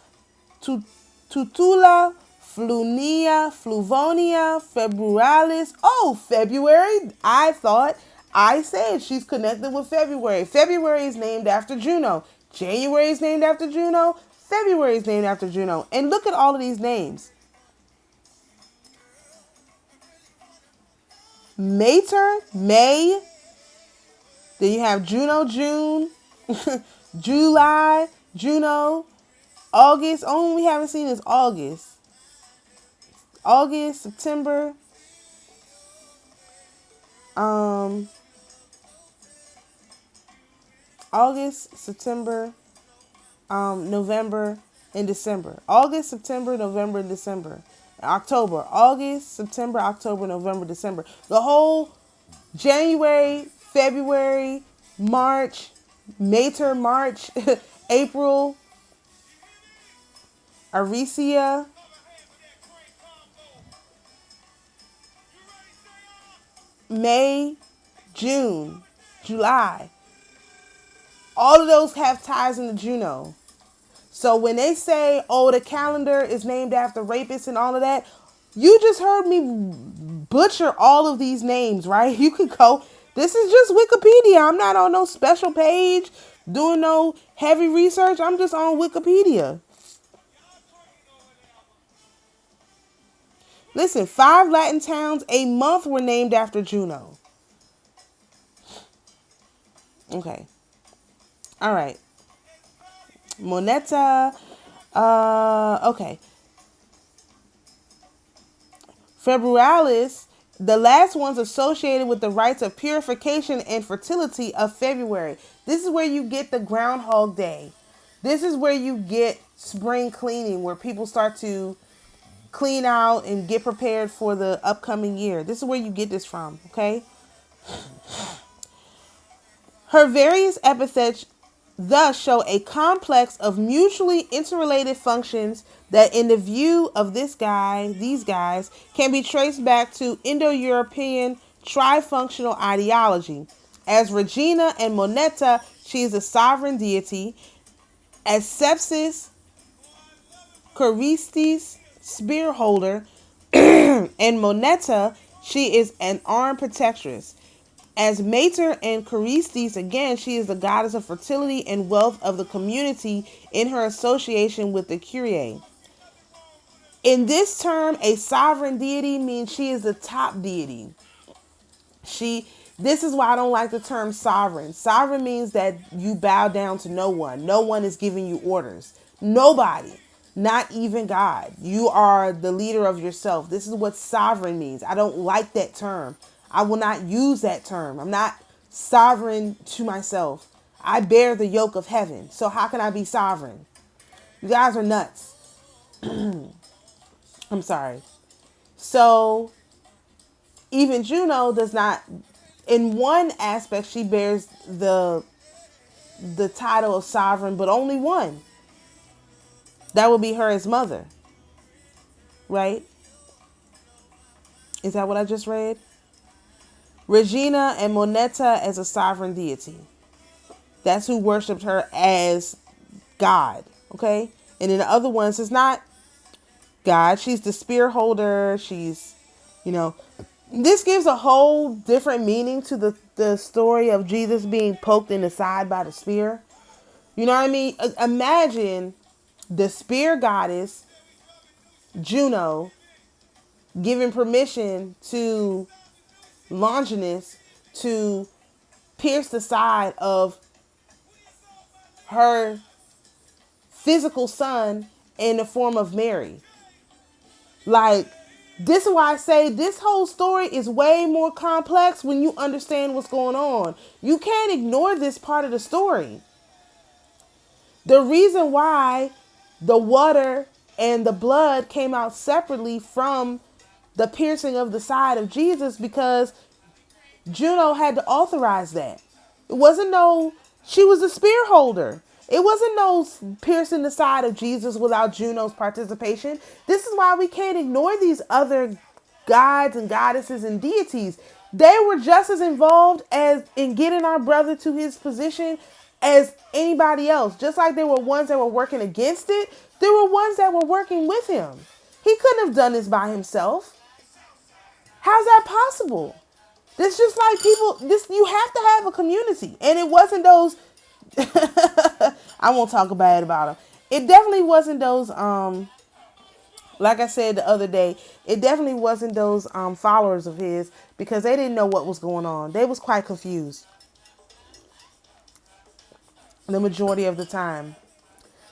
Speaker 1: Tutula, Flunia, Fluvonia, Februalis. Oh, February. I said she's connected with February. February is named after Juno. January is named after Juno. February is named after Juno. And look at all of these names. Mater, May. Then you have Juno, June. July, Juno. August, only we haven't seen is August. August, September. August, September, November, and December. August, September, November, and December. October. August, September, October, November, December. The whole January, February, March, Mater, March, April, Aricia, May, June, July. All of those have ties into Juno. So when they say, oh, the calendar is named after rapists and all of that, you just heard me butcher all of these names, right? You could go, this is just Wikipedia. I'm not on no special page doing no heavy research. I'm just on Wikipedia. Listen, 5 Latin towns a month were named after Juno. Okay. All right. Moneta. Okay. Februalis The last one's associated with the rites of purification and fertility of February. This is where you get the Groundhog Day. This is where you get spring cleaning, where people start to clean out and get prepared for the upcoming year. This is where you get this from, okay? Her various epithets thus show a complex of mutually interrelated functions that in the view of these guys, can be traced back to Indo-European trifunctional ideology. As Regina and Moneta, she is a sovereign deity. As Sepsis, Choristes, spear holder, and Moneta, she is an armed protectress. As Mater and Choristes, again, she is the goddess of fertility and wealth of the community in her association with the Kyrie. In this term, a sovereign deity means she is the top deity. This is why I don't like the term sovereign. Sovereign means that you bow down to no one. No one is giving you orders. Nobody. Not even God. You are the leader of yourself. This is what sovereign means. I don't like that term. I will not use that term. I'm not sovereign to myself. I bear the yoke of heaven. So how can I be sovereign? You guys are nuts. I'm sorry. So even Juno does not, in one aspect, she bears the title of sovereign, but only one. That would be her as mother. Right? Is that what I just read? Regina and Moneta as a sovereign deity. That's who worshipped her as God. Okay? And in the other ones, it's not God. She's the spear holder. She's, this gives a whole different meaning to the story of Jesus being poked in the side by the spear. You know what I mean? Imagine the spear goddess, Juno, giving permission to Longinus to pierce the side of her physical son in the form of Mary. Like, this is why I say this whole story is way more complex when you understand what's going on. You can't ignore this part of the story. The reason why the water and the blood came out separately from the piercing of the side of Jesus, because Juno had to authorize that. She was a spear holder. It wasn't no piercing the side of Jesus without Juno's participation. This is why we can't ignore these other gods and goddesses and deities. They were just as involved as in getting our brother to his position as anybody else. Just like there were ones that were working against it, there were ones that were working with him. He couldn't have done this by himself. How's that possible? This just like you have to have a community. And it wasn't those, I won't talk bad about them. It definitely wasn't those, like I said the other day, it definitely wasn't those followers of his, because they didn't know what was going on. They was quite confused the majority of the time.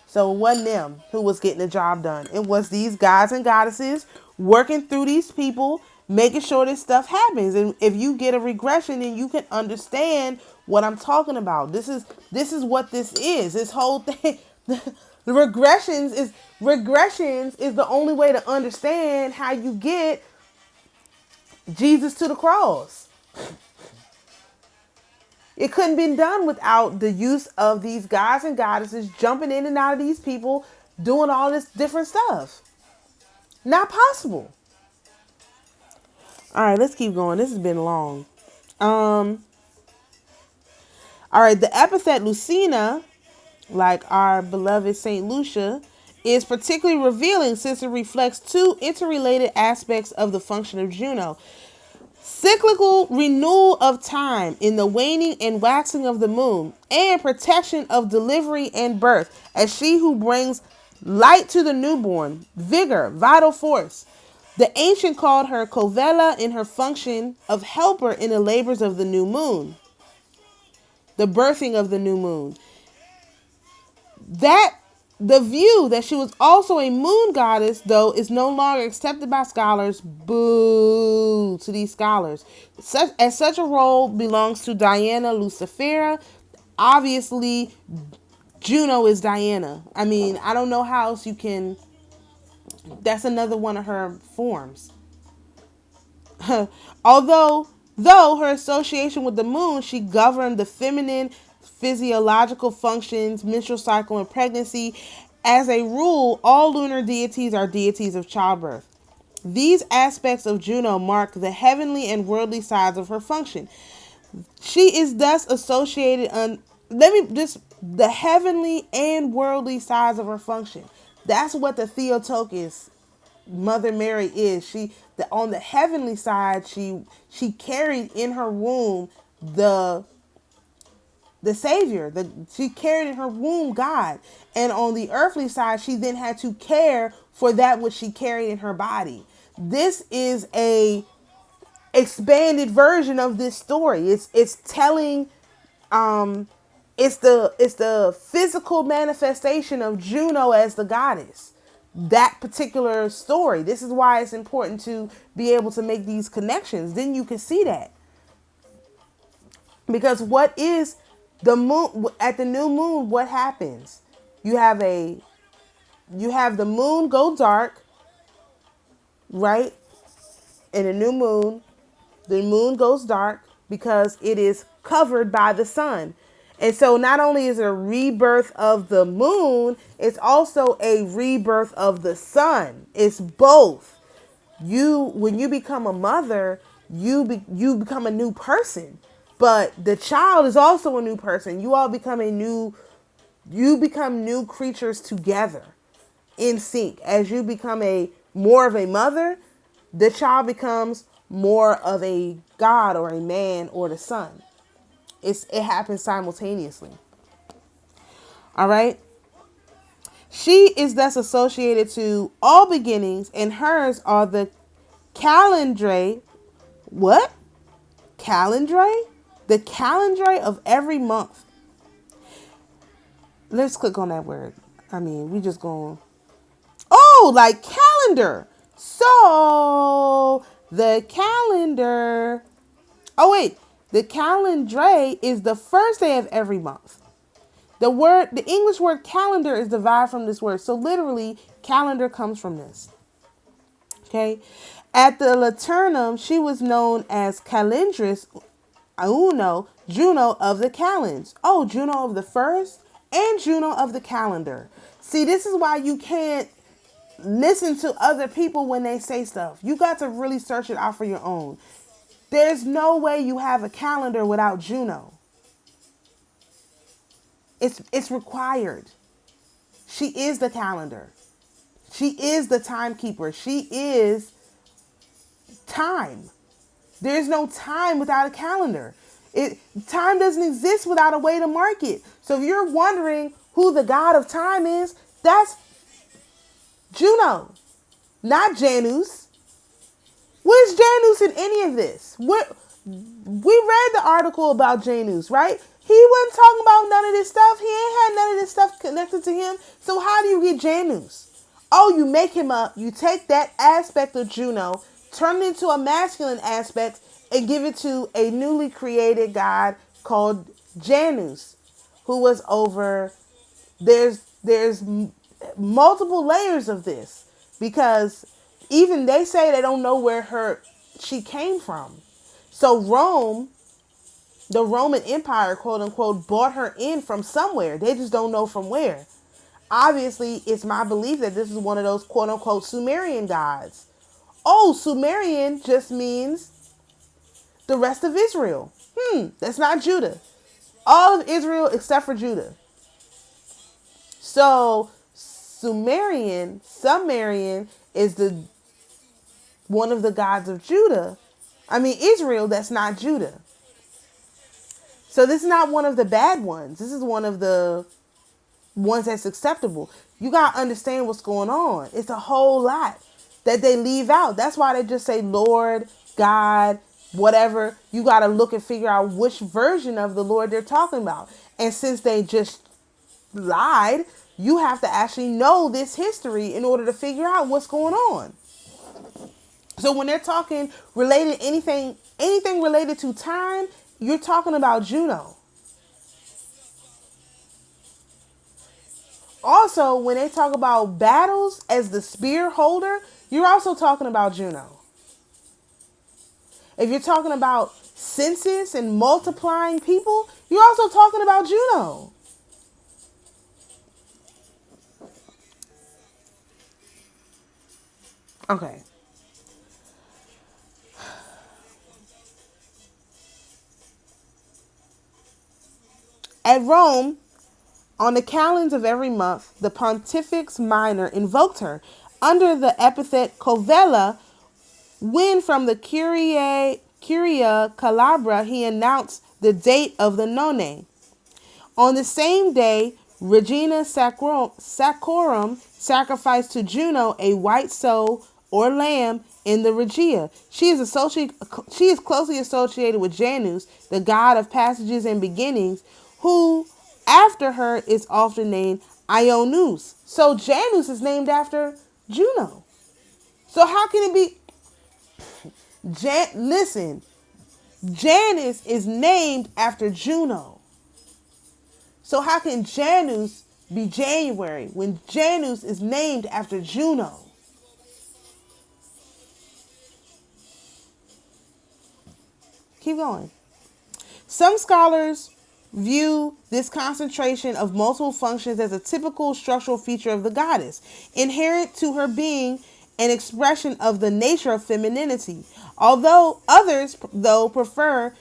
Speaker 1: So it wasn't them who was getting the job done. It was these gods and goddesses working through these people, making sure this stuff happens. And if you get a regression, then you can understand what I'm talking about. This is what this is. This whole thing. The regressions is the only way to understand how you get Jesus to the cross. It couldn't be done without the use of these gods and goddesses jumping in and out of these people, doing all this different stuff. Not possible. All right, let's keep going. This has been long. All right, the epithet Lucina, like our beloved Saint Lucia, is particularly revealing since it reflects two interrelated aspects of the function of Juno. Cyclical renewal of time in the waning and waxing of the moon, and protection of delivery and birth, as she who brings light to the newborn, vigor, vital force. The ancient called her Covella in her function of helper in the labors of the new moon, the birthing of the new moon. That The view that she was also a moon goddess, though, is no longer accepted by scholars. Boo to these scholars. Such a role belongs to Diana Lucifera. Obviously, Juno is Diana. I mean, I don't know how else you can. That's another one of her forms. Although, though her association with the moon, she governed the feminine physiological functions, menstrual cycle, and pregnancy. As a rule, all lunar deities are deities of childbirth. These aspects of Juno mark the heavenly and worldly sides of her function. She is thus associated the heavenly and worldly sides of her function. That's what the Theotokos, Mother Mary, is. On the heavenly side, she carried in her womb the Savior. She carried in her womb God. And on the earthly side, she then had to care for that which she carried in her body. This is a expanded version of this story. It's telling it's the physical manifestation of Juno as the goddess. That particular story. This is why it's important to be able to make these connections. Then you can see that. Because what is the moon at the new moon? What happens? You have the moon go dark, right? In a new moon, the moon goes dark because it is covered by the sun. And so not only is it a rebirth of the moon, it's also a rebirth of the sun. It's both. When you become a mother, you become a new person. But the child is also a new person. You become new creatures together in sync. As you become more of a mother, the child becomes more of a god or a man or the son. It happens simultaneously. All right. She is thus associated to all beginnings, and hers are the calendra. What? Calendra? The calendra of every month. Let's click on that word. I mean, we just going. Oh, like calendar. So the calendar. Oh, wait. The calendra is the first day of every month. The English word calendar is derived from this word. So literally, calendar comes from this. Okay. At the Laternum, she was known as Calendris Juno of the calends. Oh, Juno of the first and Juno of the calendar. See, this is why you can't listen to other people when they say stuff. You got to really search it out for your own. There's no way you have a calendar without Juno. It's required. She is the calendar. She is the timekeeper. She is time. There's no time without a calendar. Time doesn't exist without a way to mark it. So if you're wondering who the god of time is, that's Juno, not Janus. Where's Janus in any of this? We read the article about Janus, right? He wasn't talking about none of this stuff. He ain't had none of this stuff connected to him. So how do you get Janus? Oh, you make him up. You take that aspect of Juno, turn it into a masculine aspect, and give it to a newly created god called Janus, who was over. There's multiple layers of this, because even they say they don't know where she came from. So Rome, the Roman Empire, quote unquote, bought her in from somewhere. They just don't know from where. Obviously, it's my belief that this is one of those quote unquote Sumerian gods. Oh, Sumerian just means the rest of Israel. That's not Judah. All of Israel except for Judah. So Sumerian is one of the gods of Judah. I mean, Israel, that's not Judah. So this is not one of the bad ones. This is one of the ones that's acceptable. You got to understand what's going on. It's a whole lot that they leave out. That's why they just say Lord, God, whatever. You got to look and figure out which version of the Lord they're talking about. And since they just lied, You have to actually know this history in order to figure out what's going on. So when they're talking related anything related to time, you're talking about Juno. Also, when they talk about battles as the spear holder, you're also talking about Juno. If you're talking about census and multiplying people, you're also talking about Juno. Okay. At Rome, on the calends of every month, the Pontifex Minor invoked her under the epithet Covella, when from the Curia Calabra he announced the date of the none. On the same day, Regina Sacrorum sacrificed to Juno a white sow or lamb in the Regia. She is closely associated with Janus, the god of passages and beginnings, who after her is often named Ioneus. So Janus is named after Juno. So how can it be? Listen, Janus is named after Juno. So how can Janus be January when Janus is named after Juno? Keep going. Some scholars view this concentration of multiple functions as a typical structural feature of the goddess, inherent to her being an expression of the nature of femininity. Although others, prefer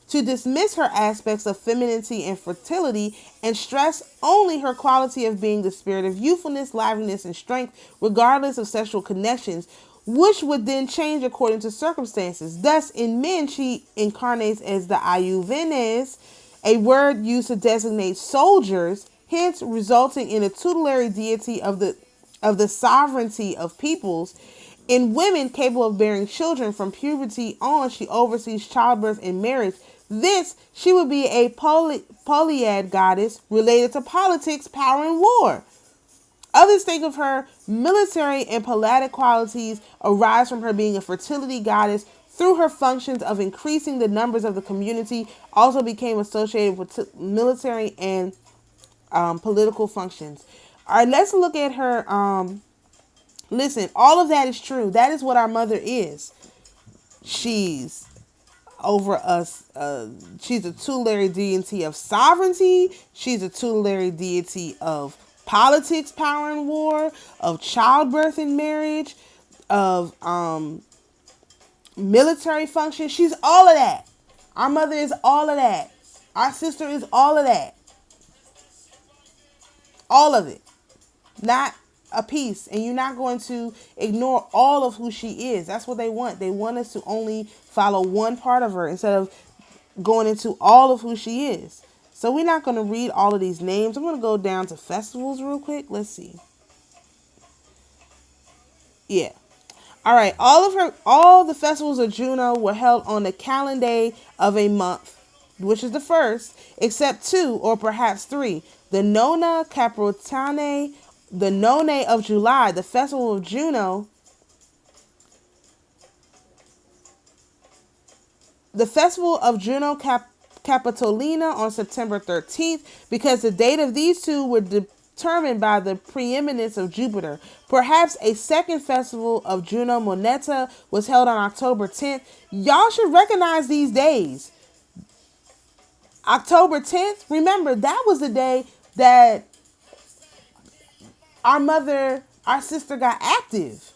Speaker 1: to dismiss her aspects of femininity and fertility and stress only her quality of being the spirit of youthfulness, liveliness, and strength, regardless of sexual connections, which would then change according to circumstances. Thus, in men, she incarnates as the Ayuvenes, a word used to designate soldiers, hence resulting in a tutelary deity of the sovereignty of peoples. In women capable of bearing children from puberty on, she oversees childbirth and marriage. This, she would be a polyad goddess related to politics, power, and war. Others think of her military and politic qualities arise from her being a fertility goddess through her functions of increasing the numbers of the community, also became associated with military and political functions. All right, let's look at her. Listen, all of that is true. That is what our mother is. She's over us. She's a tutelary deity of sovereignty. She's a tutelary deity of politics, power, and war, of childbirth and marriage, of military function. She's all of that. Our mother is all of that. Our sister is all of that. All of it. Not a piece. And you're not going to ignore all of who she is. That's what they want. They want us to only follow one part of her instead of going into all of who she is. So we're not going to read all of these names. I'm going to go down to festivals real quick. Let's see. Yeah. All right. All the festivals of Juno were held on the calendar day of a month, which is the first, except 2 or perhaps 3. The Nona Capitane, the None of July, the festival of Juno. The festival of Juno Capitolina on September 13th, because the date of these two were determined by the preeminence of Jupiter. Perhaps a second festival of Juno Moneta was held on October 10th. Y'all should recognize these days. October 10th, remember, that was the day that our sister got active.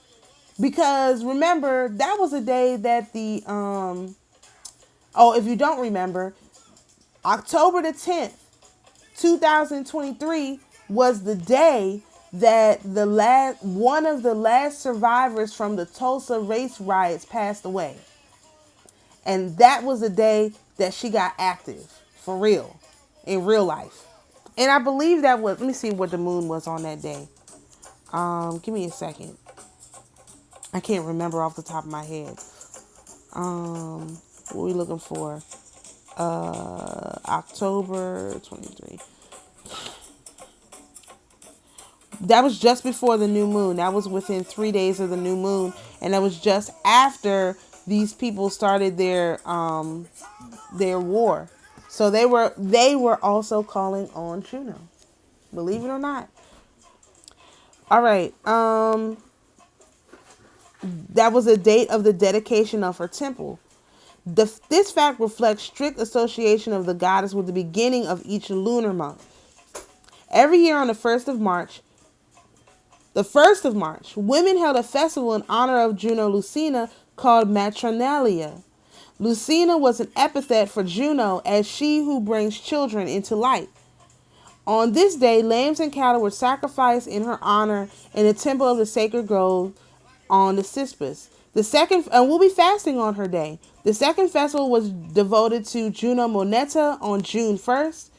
Speaker 1: Because remember, that was the day that if you don't remember, October the 10th, 2023 was the day that one of the last survivors from the Tulsa race riots passed away. And that was the day that she got active, for real, in real life. And I believe that was, let me see what the moon was on that day. Give me a second. I can't remember off the top of my head. What are we looking for? October 23. That was just before the new moon. That was within 3 days of the new moon, and that was just after these people started their war. So they were also calling on Juno, believe it or not. All right. That was the date of the dedication of her temple. This fact reflects strict association of the goddess with the beginning of each lunar month. Every year on the 1st of March, women held a festival in honor of Juno Lucina called Matronalia. Lucina was an epithet for Juno as she who brings children into light. On this day, lambs and cattle were sacrificed in her honor in the temple of the sacred grove on the Cispus. And we'll be fasting on her day. The second festival was devoted to Juno Moneta on June 1st.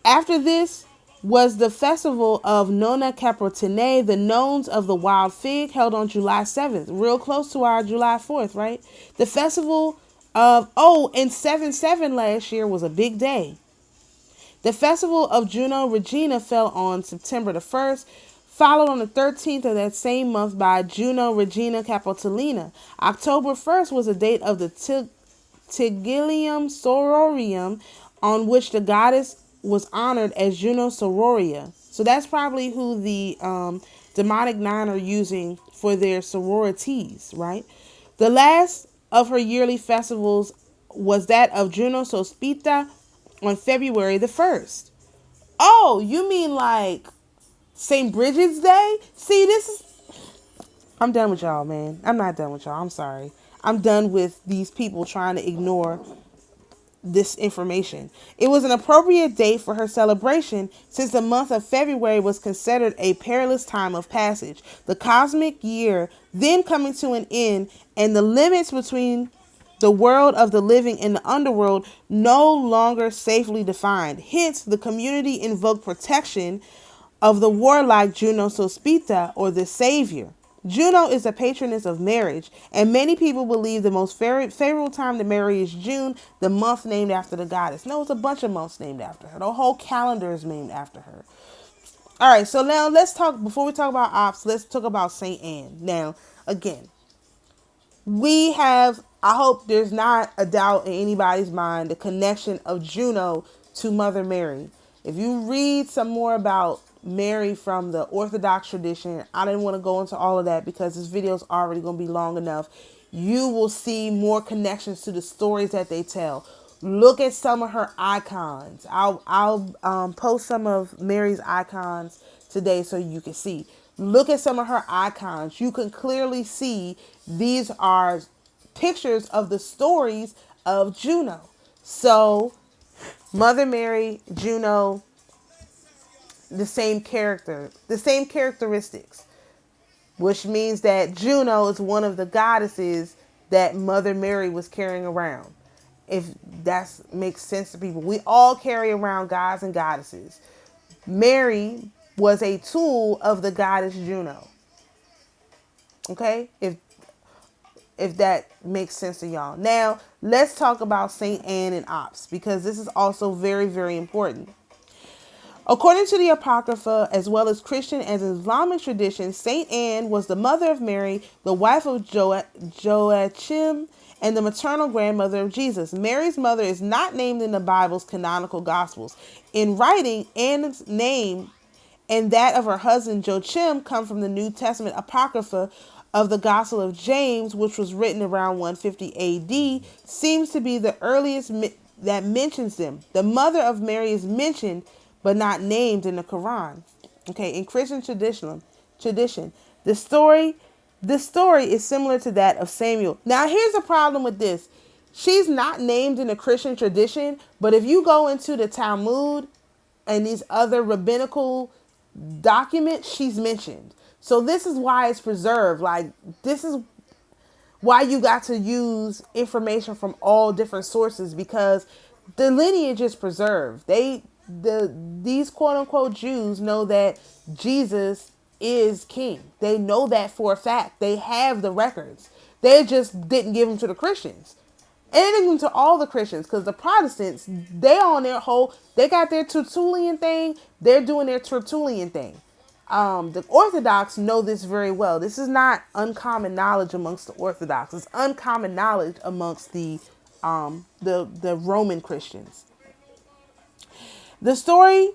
Speaker 1: After this was the festival of Nona Caprotine, the nones of the wild fig, held on July 7th, real close to our July 4th, right? The festival and 7/7 last year was a big day. The festival of Juno Regina fell on September the 1st, followed on the 13th of that same month by Juno Regina Capitolina. October 1st was the date of the Tigilium Sororium, on which the goddess was honored as Juno Sororia. So that's probably who the demonic nine are using for their sororities, right? The last of her yearly festivals was that of Juno Sospita on February the 1st. Oh, you mean like St. Bridget's Day? See, I'm done with y'all, man. I'm not done with y'all. I'm sorry. I'm done with these people trying to ignore this information. It was an appropriate date for her celebration since the month of February was considered a perilous time of passage, the cosmic year then coming to an end, and the limits between the world of the living and the underworld no longer safely defined. Hence, the community invoked protection of the warlike Juno Sospita, or the Savior. Juno is the patroness of marriage, and many people believe the most favorable time to marry is June, the month named after the goddess. No, it's a bunch of months named after her. The whole calendar is named after her. All right, so now before we talk about ops, let's talk about Saint Anne. Now, again, I hope there's not a doubt in anybody's mind, the connection of Juno to Mother Mary. If you read some more about Mary from the Orthodox tradition, I didn't want to go into all of that because this video is already going to be long enough. You will see more connections to the stories that they tell. Look at some of her icons. I'll post some of Mary's icons today so you can see. Look at some of her icons. You can clearly see these are pictures of the stories of Juno. So, Mother Mary, Juno, the same characteristics, which means that Juno is one of the goddesses that Mother Mary was carrying around. If that makes sense to people, we all carry around gods and goddesses. Mary was a tool of the goddess Juno. Okay, if that makes sense to y'all. Now, let's talk about Saint Anne and Ops, because this is also very, very important. According to the Apocrypha, as well as Christian and Islamic tradition, Saint Anne was the mother of Mary, the wife of Joachim, and the maternal grandmother of Jesus. Mary's mother is not named in the Bible's canonical Gospels. In writing, Anne's name and that of her husband Joachim come from the New Testament Apocrypha of the Gospel of James, which was written around 150 AD, seems to be the earliest that mentions them. The mother of Mary is mentioned but not named in the Quran. Okay, in Christian tradition, this story is similar to that of Samuel. Now, here's the problem with this. She's not named in the Christian tradition, but if you go into the Talmud and these other rabbinical documents, she's mentioned. So this is why it's preserved. Like, this is why you got to use information from all different sources, because the lineage is preserved. These quote unquote Jews know that Jesus is king. They know that for a fact. They have the records. They just didn't give them to the Christians. And they didn't give them to all the Christians, because the Protestants, they got their Tertullian thing. They're doing their Tertullian thing. The Orthodox know this very well. This is not uncommon knowledge amongst the Orthodox. It's uncommon knowledge amongst the Roman Christians. The story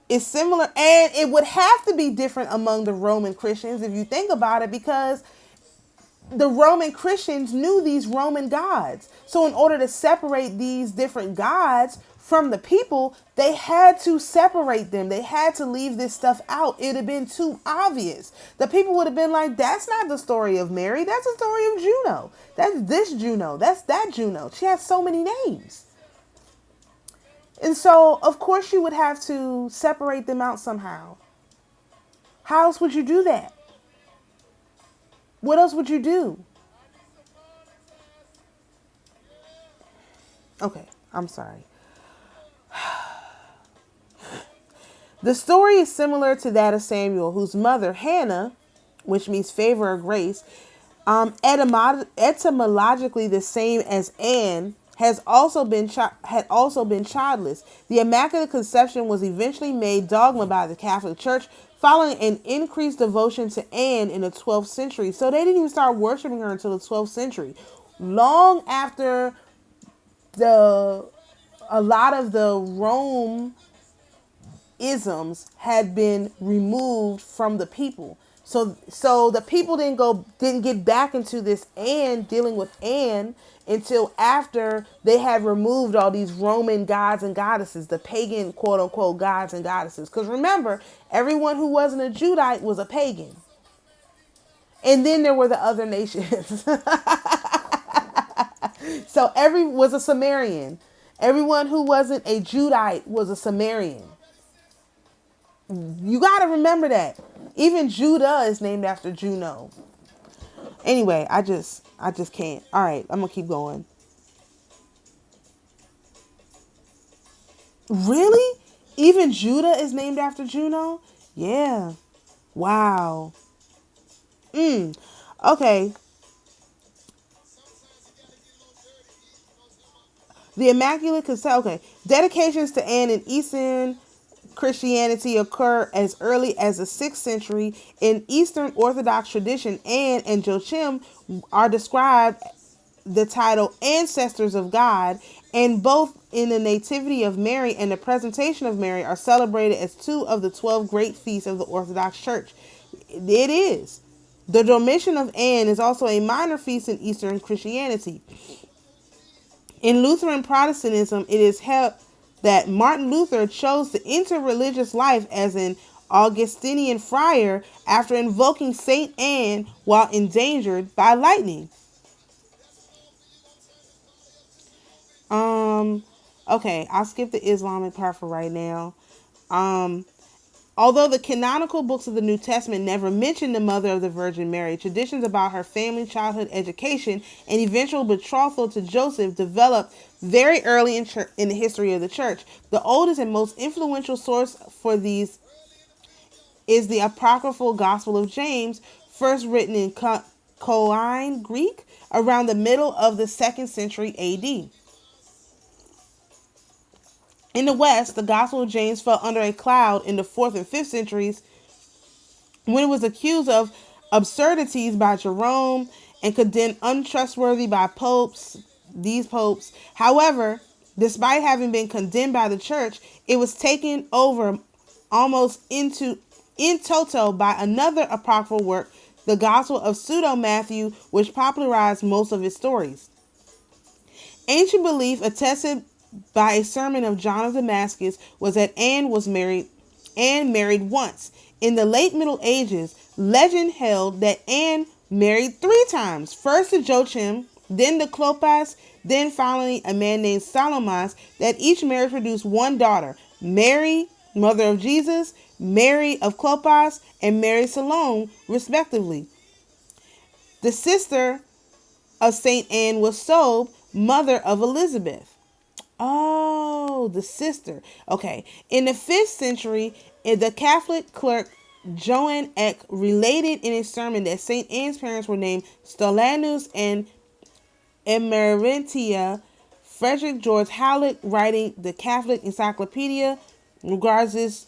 Speaker 1: is similar, and it would have to be different among the Roman Christians if you think about it, because the Roman Christians knew these Roman gods. So in order to separate these different gods from the people, they had to separate them. They had to leave this stuff out. It'd have been too obvious. The people would have been like, that's not the story of Mary. That's the story of Juno. That's this Juno. That's that Juno. She has so many names. And so, of course, you would have to separate them out somehow. How else would you do that? What else would you do? Okay, I'm sorry. The story is similar to that of Samuel, whose mother, Hannah, which means favor or grace, etymologically the same as Anne, had also been childless. The Immaculate Conception was eventually made dogma by the Catholic Church following an increased devotion to Anne in the 12th century. So they didn't even start worshiping her until the 12th century, long after a lot of the Rome isms had been removed from the people. So the people didn't get back into this dealing with Anne until after they had removed all these Roman gods and goddesses, the pagan quote unquote gods and goddesses. Because remember, everyone who wasn't a Judite was a pagan. And then there were the other nations. So was a Sumerian. Everyone who wasn't a Judite was a Sumerian. You got to remember that. Even Judah is named after Juno. Anyway, I just can't. All right, I'm going to keep going. Really? Even Judah is named after Juno? Yeah. Wow. Okay. The Immaculate Conception. Okay. Dedications to Anne in Eastern Christianity occur as early as the 6th century. In Eastern Orthodox tradition, Anne and Joachim are described the title Ancestors of God, and both in the Nativity of Mary and the Presentation of Mary are celebrated as 2 of the 12 great feasts of the Orthodox Church. It is. The Dormition of Anne is also a minor feast in Eastern Christianity. In Lutheran Protestantism, it is held that Martin Luther chose to enter religious life as an Augustinian friar after invoking Saint Anne while endangered by lightning. Okay, I'll skip the Islamic part for right now. Although the canonical books of the New Testament never mention the mother of the Virgin Mary, traditions about her family, childhood, education, and eventual betrothal to Joseph developed very early in the history of the church. The oldest and most influential source for these is the apocryphal Gospel of James, first written in Koine Greek around the middle of the 2nd century AD. In the West, the Gospel of James fell under a cloud in the 4th and 5th centuries when it was accused of absurdities by Jerome and condemned untrustworthy by these popes. However, despite having been condemned by the church, it was taken over almost in toto by another apocryphal work, the Gospel of Pseudo-Matthew, which popularized most of its stories. Ancient belief, attested by a sermon of John of Damascus, was that Anne married once. In the late Middle Ages, legend held that Anne married 3 times, first to Joachim, then to Clopas, then finally a man named Salomon, that each marriage produced 1 daughter, Mary, mother of Jesus, Mary of Clopas, and Mary Salome, respectively. The sister of Saint Anne was Sobe, mother of Elizabeth. Oh, the sister. Okay. In the 5th century, the Catholic clerk Joan Eck related in a sermon that St. Anne's parents were named Stolanus and Emerentia. Frederick George Halleck, writing the Catholic Encyclopedia, regards this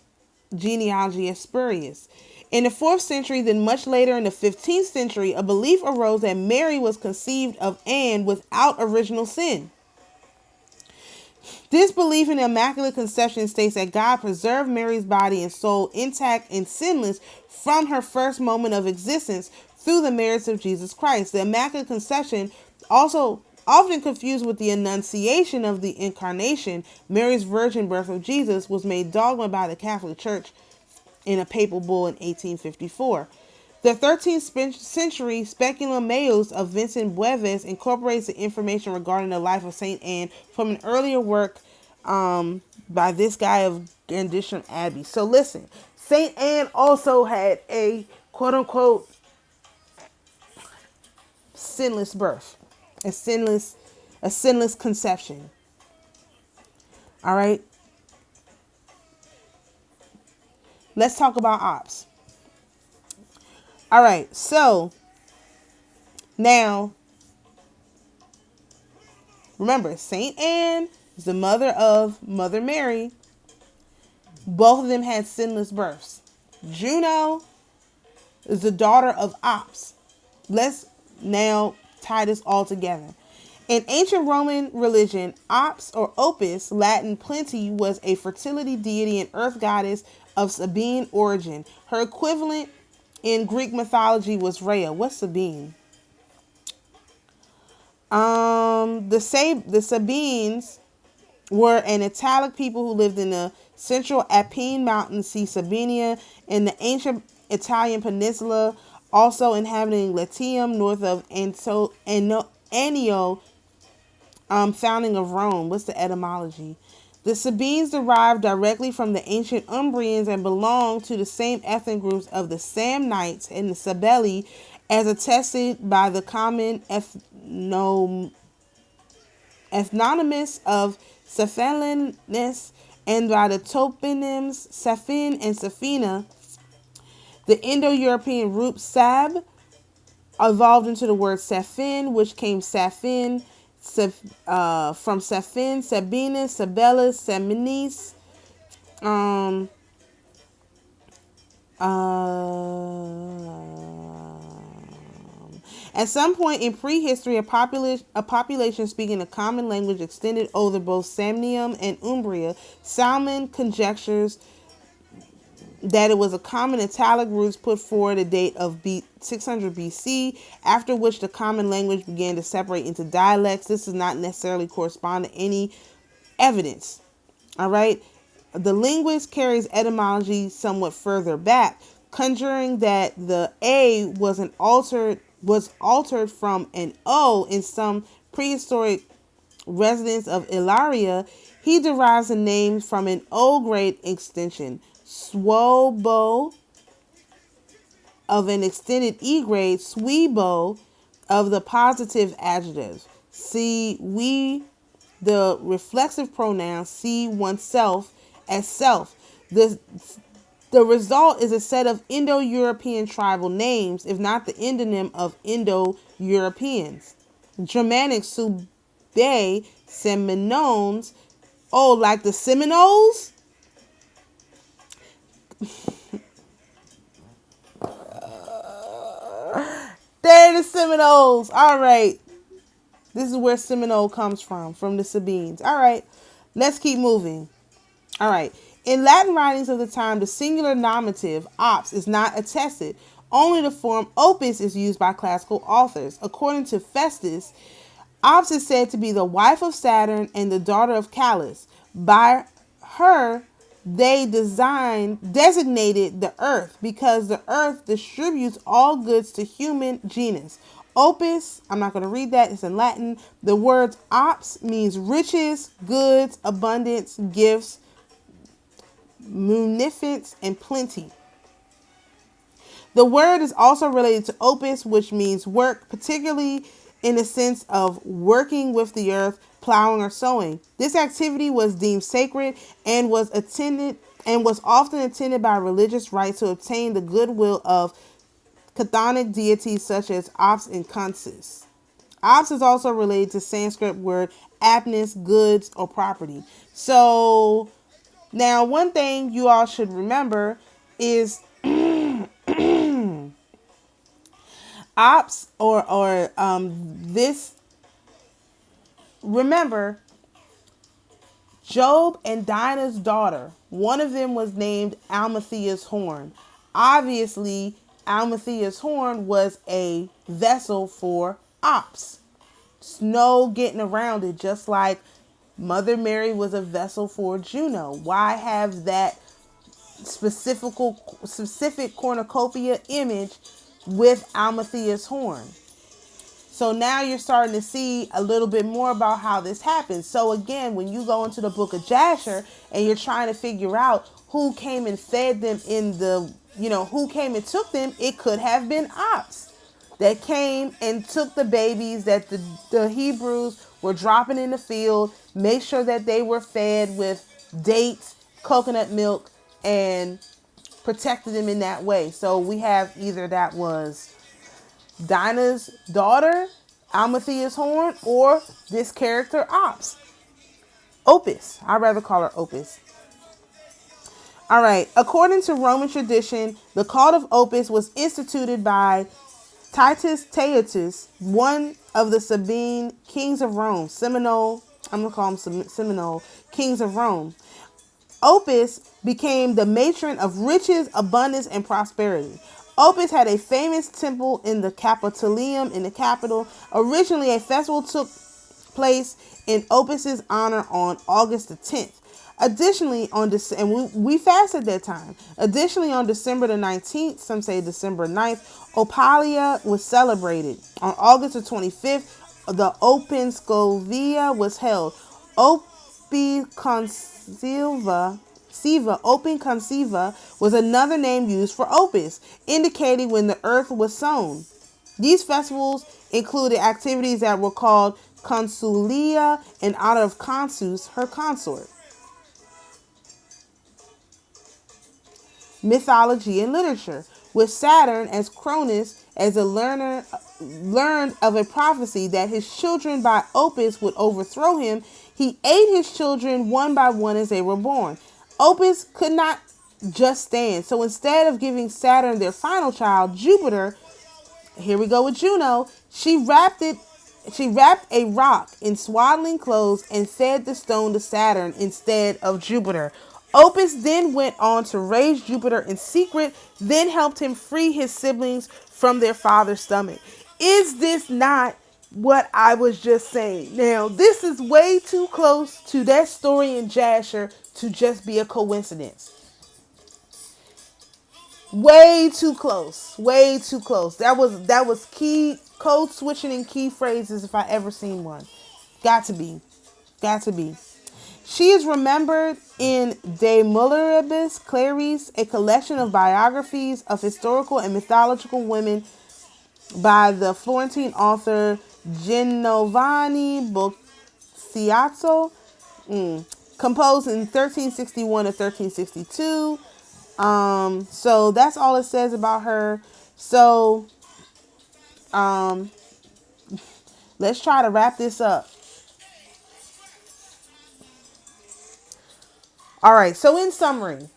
Speaker 1: genealogy as spurious. In the 4th century, then much later in the 15th century, a belief arose that Mary was conceived of and without original sin. This belief in the Immaculate Conception states that God preserved Mary's body and soul intact and sinless from her first moment of existence through the merits of Jesus Christ. The Immaculate Conception, also often confused with the Annunciation of the Incarnation, Mary's virgin birth of Jesus, was made dogma by the Catholic Church in a papal bull in 1854. The 13th century Speculum Maius of Vincent Bueves incorporates the information regarding the life of Saint Anne from an earlier work by this guy of Gandisham Abbey. So listen, Saint Anne also had a quote-unquote sinless birth, a sinless conception. All right. Let's talk about ops. All right, so now remember, Saint Anne is the mother of Mother Mary. Both of them had sinless births. Juno is the daughter of Ops. Let's now tie this all together. In ancient Roman religion, Ops or Opus, Latin plenty, was a fertility deity and earth goddess of Sabine origin. Her equivalent in Greek mythology was Rhea. What's Sabine? The Sabines were an Italic people who lived in the central Apennine Mountains, see Sabinia, in the ancient Italian peninsula, also inhabiting Latium, north of Annio, founding of Rome. What's the etymology? The Sabines derived directly from the ancient Umbrians and belong to the same ethnic groups of the Samnites and the Sabelli, as attested by the common ethnonyms of Cephalinus and by the toponyms Saphin and Safina. The Indo-European root Sab evolved into the word Saphin, which came Saphin, from Saphin, Sabinus, Sabellus, Saminis. At some point in prehistory, a population speaking a common language extended over both Samnium and Umbria. Salmon conjectures that it was a common Italic roots put forward a date of 600 BC, after which the common language began to separate into dialects. This does not necessarily correspond to any evidence. All right. The linguist carries etymology somewhat further back, conjuring that the A was altered from an O in some prehistoric residents of Ilaria. He derives the name from an O grade extension, Swobo of an extended E grade, Swebo of the positive adjective. See, we, the reflexive pronoun, see oneself as self. The result is a set of Indo-European tribal names, if not the endonym of Indo-Europeans. Germanic Sube, Seminones, oh, like the Seminoles? They're the Seminoles. All right. This is where Seminole comes from the Sabines. All right. Let's keep moving. All right. In Latin writings of the time, the singular nominative, ops, is not attested. Only the form opus is used by classical authors. According to Festus, Ops is said to be the wife of Saturn and the daughter of Calus. By her, they designated the earth because the earth distributes all goods to human genus. Opus, I'm not going to read that, it's in Latin. The word ops means riches, goods, abundance, gifts, munificence, and plenty. The word is also related to opus, which means work, particularly in the sense of working with the earth, plowing or sowing. This activity was deemed sacred and was often attended by religious rites to obtain the goodwill of chthonic deities such as Ops and Consus. Ops is also related to Sanskrit word apnis, goods or property. So Now, one thing you all should remember is ops or this. Remember, Job and Dinah's daughter, one of them was named Almathea's horn. Obviously, Almathea's horn was a vessel for ops. There's no getting around it, just like Mother Mary was a vessel for Juno. Why have that specific cornucopia image with Almathea's horn? So now you're starting to see a little bit more about how this happens. So again, when you go into the book of Jasher and you're trying to figure out who came and fed them in the, who came and took them, it could have been ops that came and took the babies that the Hebrews were dropping in the field, make sure that they were fed with dates, coconut milk, and protected them in that way. So we have either that was Dinah's daughter, Almathea's horn, or this character, Opis. I'd rather call her Opis. All right. According to Roman tradition, the cult of Opis was instituted by Titus Tayatus, one of the Sabine kings of Rome. Seminole, I'm going to call them Seminole kings of Rome. Opis became the matron of riches, abundance, and prosperity. Opis had a famous temple in the Capitolium in the capital. Originally, a festival took place in Opis's honor on August the 10th. Additionally, we fasted that time. Additionally, on December the 19th, some say December 9th, Opalia was celebrated. On August the 25th, the Open Scovia was held. Open Consiva was another name used for Opis, indicating when the earth was sown. These festivals included activities that were called Consulia in honor of Consus, her consort. Mythology and literature. With Saturn as Cronus as a learner learned of a prophecy that his children by Opis would overthrow him, he ate his children one by one as they were born. Opis could not just stand. So instead of giving Saturn their final child, Jupiter, here we go with Juno, she wrapped a rock in swaddling clothes and fed the stone to Saturn instead of Jupiter. Opis then went on to raise Jupiter in secret, then helped him free his siblings from their father's stomach. Is this not what I was just saying? Now, this is way too close to that story in Jasher to just be a coincidence. Way too close. Way too close. That was key code switching and key phrases if I ever seen one. Got to be. She is remembered in De Mulieribus Claris, a collection of biographies of historical and mythological women by the Florentine author Giovanni Bocciazzo, composed in 1361 to 1362. So that's all it says about her. So, let's try to wrap this up. All right. So in summary,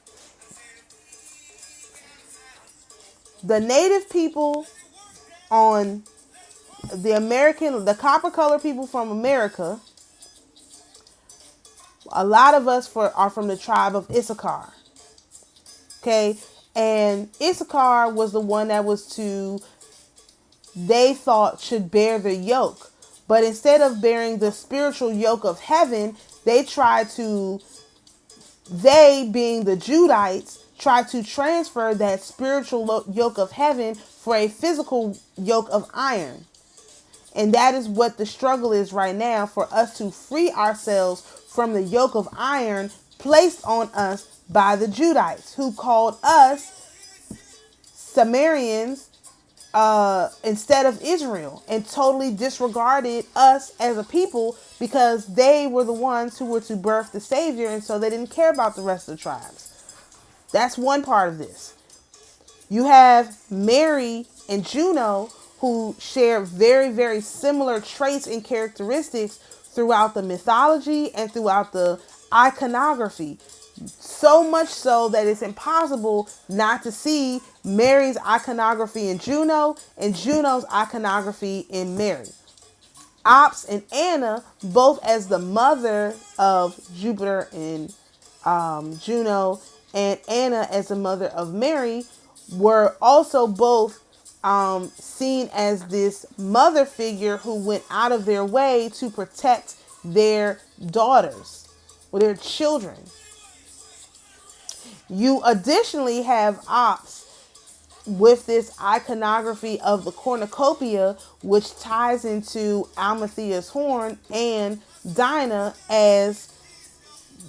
Speaker 1: the native people on the copper colored people from America, a lot of us are from the tribe of Issachar. Okay. And Issachar was the one that they thought should bear the yoke. But instead of bearing the spiritual yoke of heaven, they being the Judites, tried to transfer that spiritual yoke of heaven for a physical yoke of iron. And that is what the struggle is right now, for us to free ourselves from the yoke of iron placed on us by the Judites, who called us Sumerians instead of Israel, and totally disregarded us as a people because they were the ones who were to birth the Savior, and so they didn't care about the rest of the tribes. That's one part of this. You have Mary and Juno, who share very, very similar traits and characteristics throughout the mythology and throughout the iconography. So much so that it's impossible not to see Mary's iconography in Juno and Juno's iconography in Mary. Ops and Anna, both as the mother of Jupiter and Juno, and Anna as the mother of Mary, were also both seen as this mother figure who went out of their way to protect their daughters or their children. You additionally have Ops with this iconography of the cornucopia, which ties into Almathea's horn, and Dinah as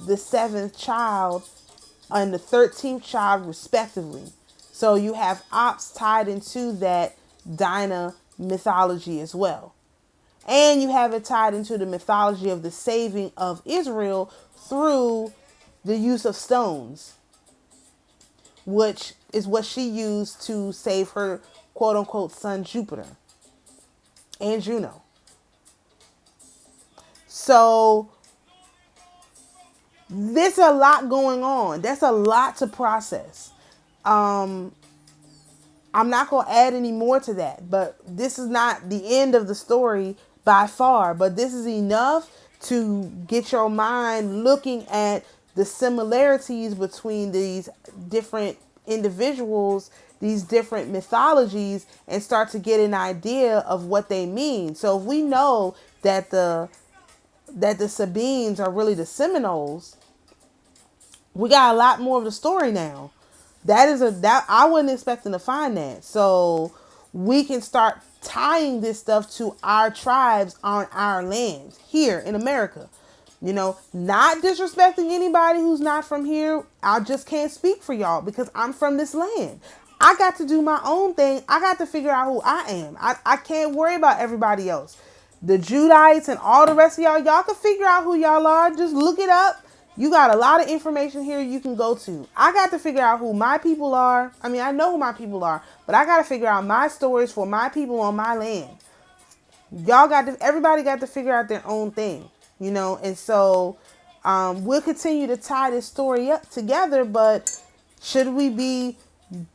Speaker 1: the 7th child and the 13th child respectively. So you have Ops tied into that Dinah mythology as well. And you have it tied into the mythology of the saving of Israel through the use of stones, which is what she used to save her quote unquote son Jupiter and Juno. So there's a lot going on. That's a lot to process. I'm not going to add any more to that, but this is not the end of the story by far, but this is enough to get your mind looking at the similarities between these different individuals, these different mythologies, and start to get an idea of what they mean. So if we know that the Sabines are really the Seminoles, we got a lot more of the story now. That I wasn't expecting to find that. So we can start tying this stuff to our tribes on our land here in America. You know, not disrespecting anybody who's not from here. I just can't speak for y'all because I'm from this land. I got to do my own thing. I got to figure out who I am. I can't worry about everybody else. The Judites and all the rest of y'all can figure out who y'all are. Just look it up. You got a lot of information here you can go to. I got to figure out who my people are. I mean, I know who my people are, but I got to figure out my stories for my people on my land. Everybody got to figure out their own thing, you know? And so we'll continue to tie this story up together, but should we be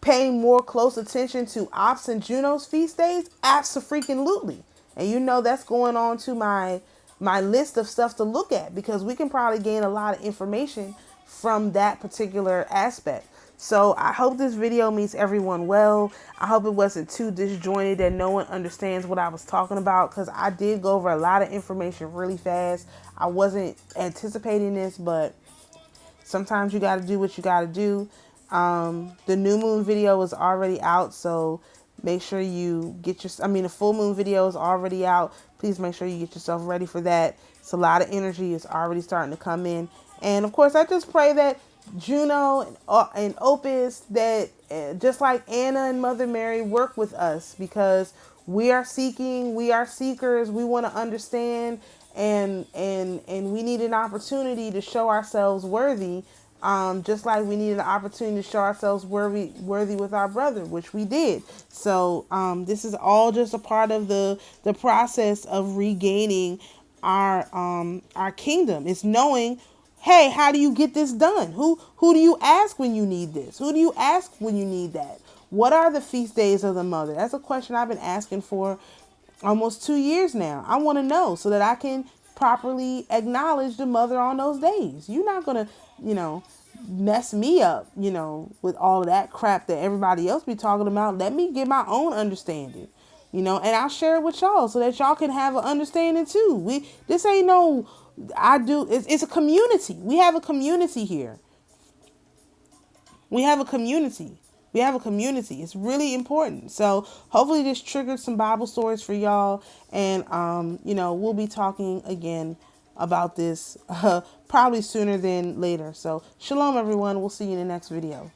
Speaker 1: paying more close attention to Ops and Juno's feast days? Abso-freaking-lutely. And you know that's going on to my list of stuff to look at, because we can probably gain a lot of information from that particular aspect. So I hope this video meets everyone well. I hope it wasn't too disjointed, that no one understands what I was talking about, because I did go over a lot of information really fast. I wasn't anticipating this, but sometimes you got to do what you got to do. The new moon video is already out, so make sure you get the full moon video is already out. Please make sure you get yourself ready for that. It's a lot of energy is already starting to come in. And of course, I just pray that Juno and Opus, that just like Anna and Mother Mary, work with us, because we are seeking, we are seekers, we want to understand, and we need an opportunity to show ourselves worthy. Just like we needed an opportunity to show ourselves worthy with our brother, which we did. So this is all just a part of the process of regaining our kingdom. It's knowing, hey, how do you get this done? Who do you ask when you need this? Who do you ask when you need that? What are the feast days of the mother? That's a question I've been asking for almost 2 years now. I want to know so that I can properly acknowledge the mother on those days. You're not going to, mess me up, with all of that crap that everybody else be talking about. Let me get my own understanding, and I'll share it with y'all so that y'all can have an understanding too. This ain't no, it's a community. We have a community here. We have a community. It's really important. So hopefully this triggered some Bible stories for y'all. And, we'll be talking again about this probably sooner than later. So shalom, everyone. We'll see you in the next video.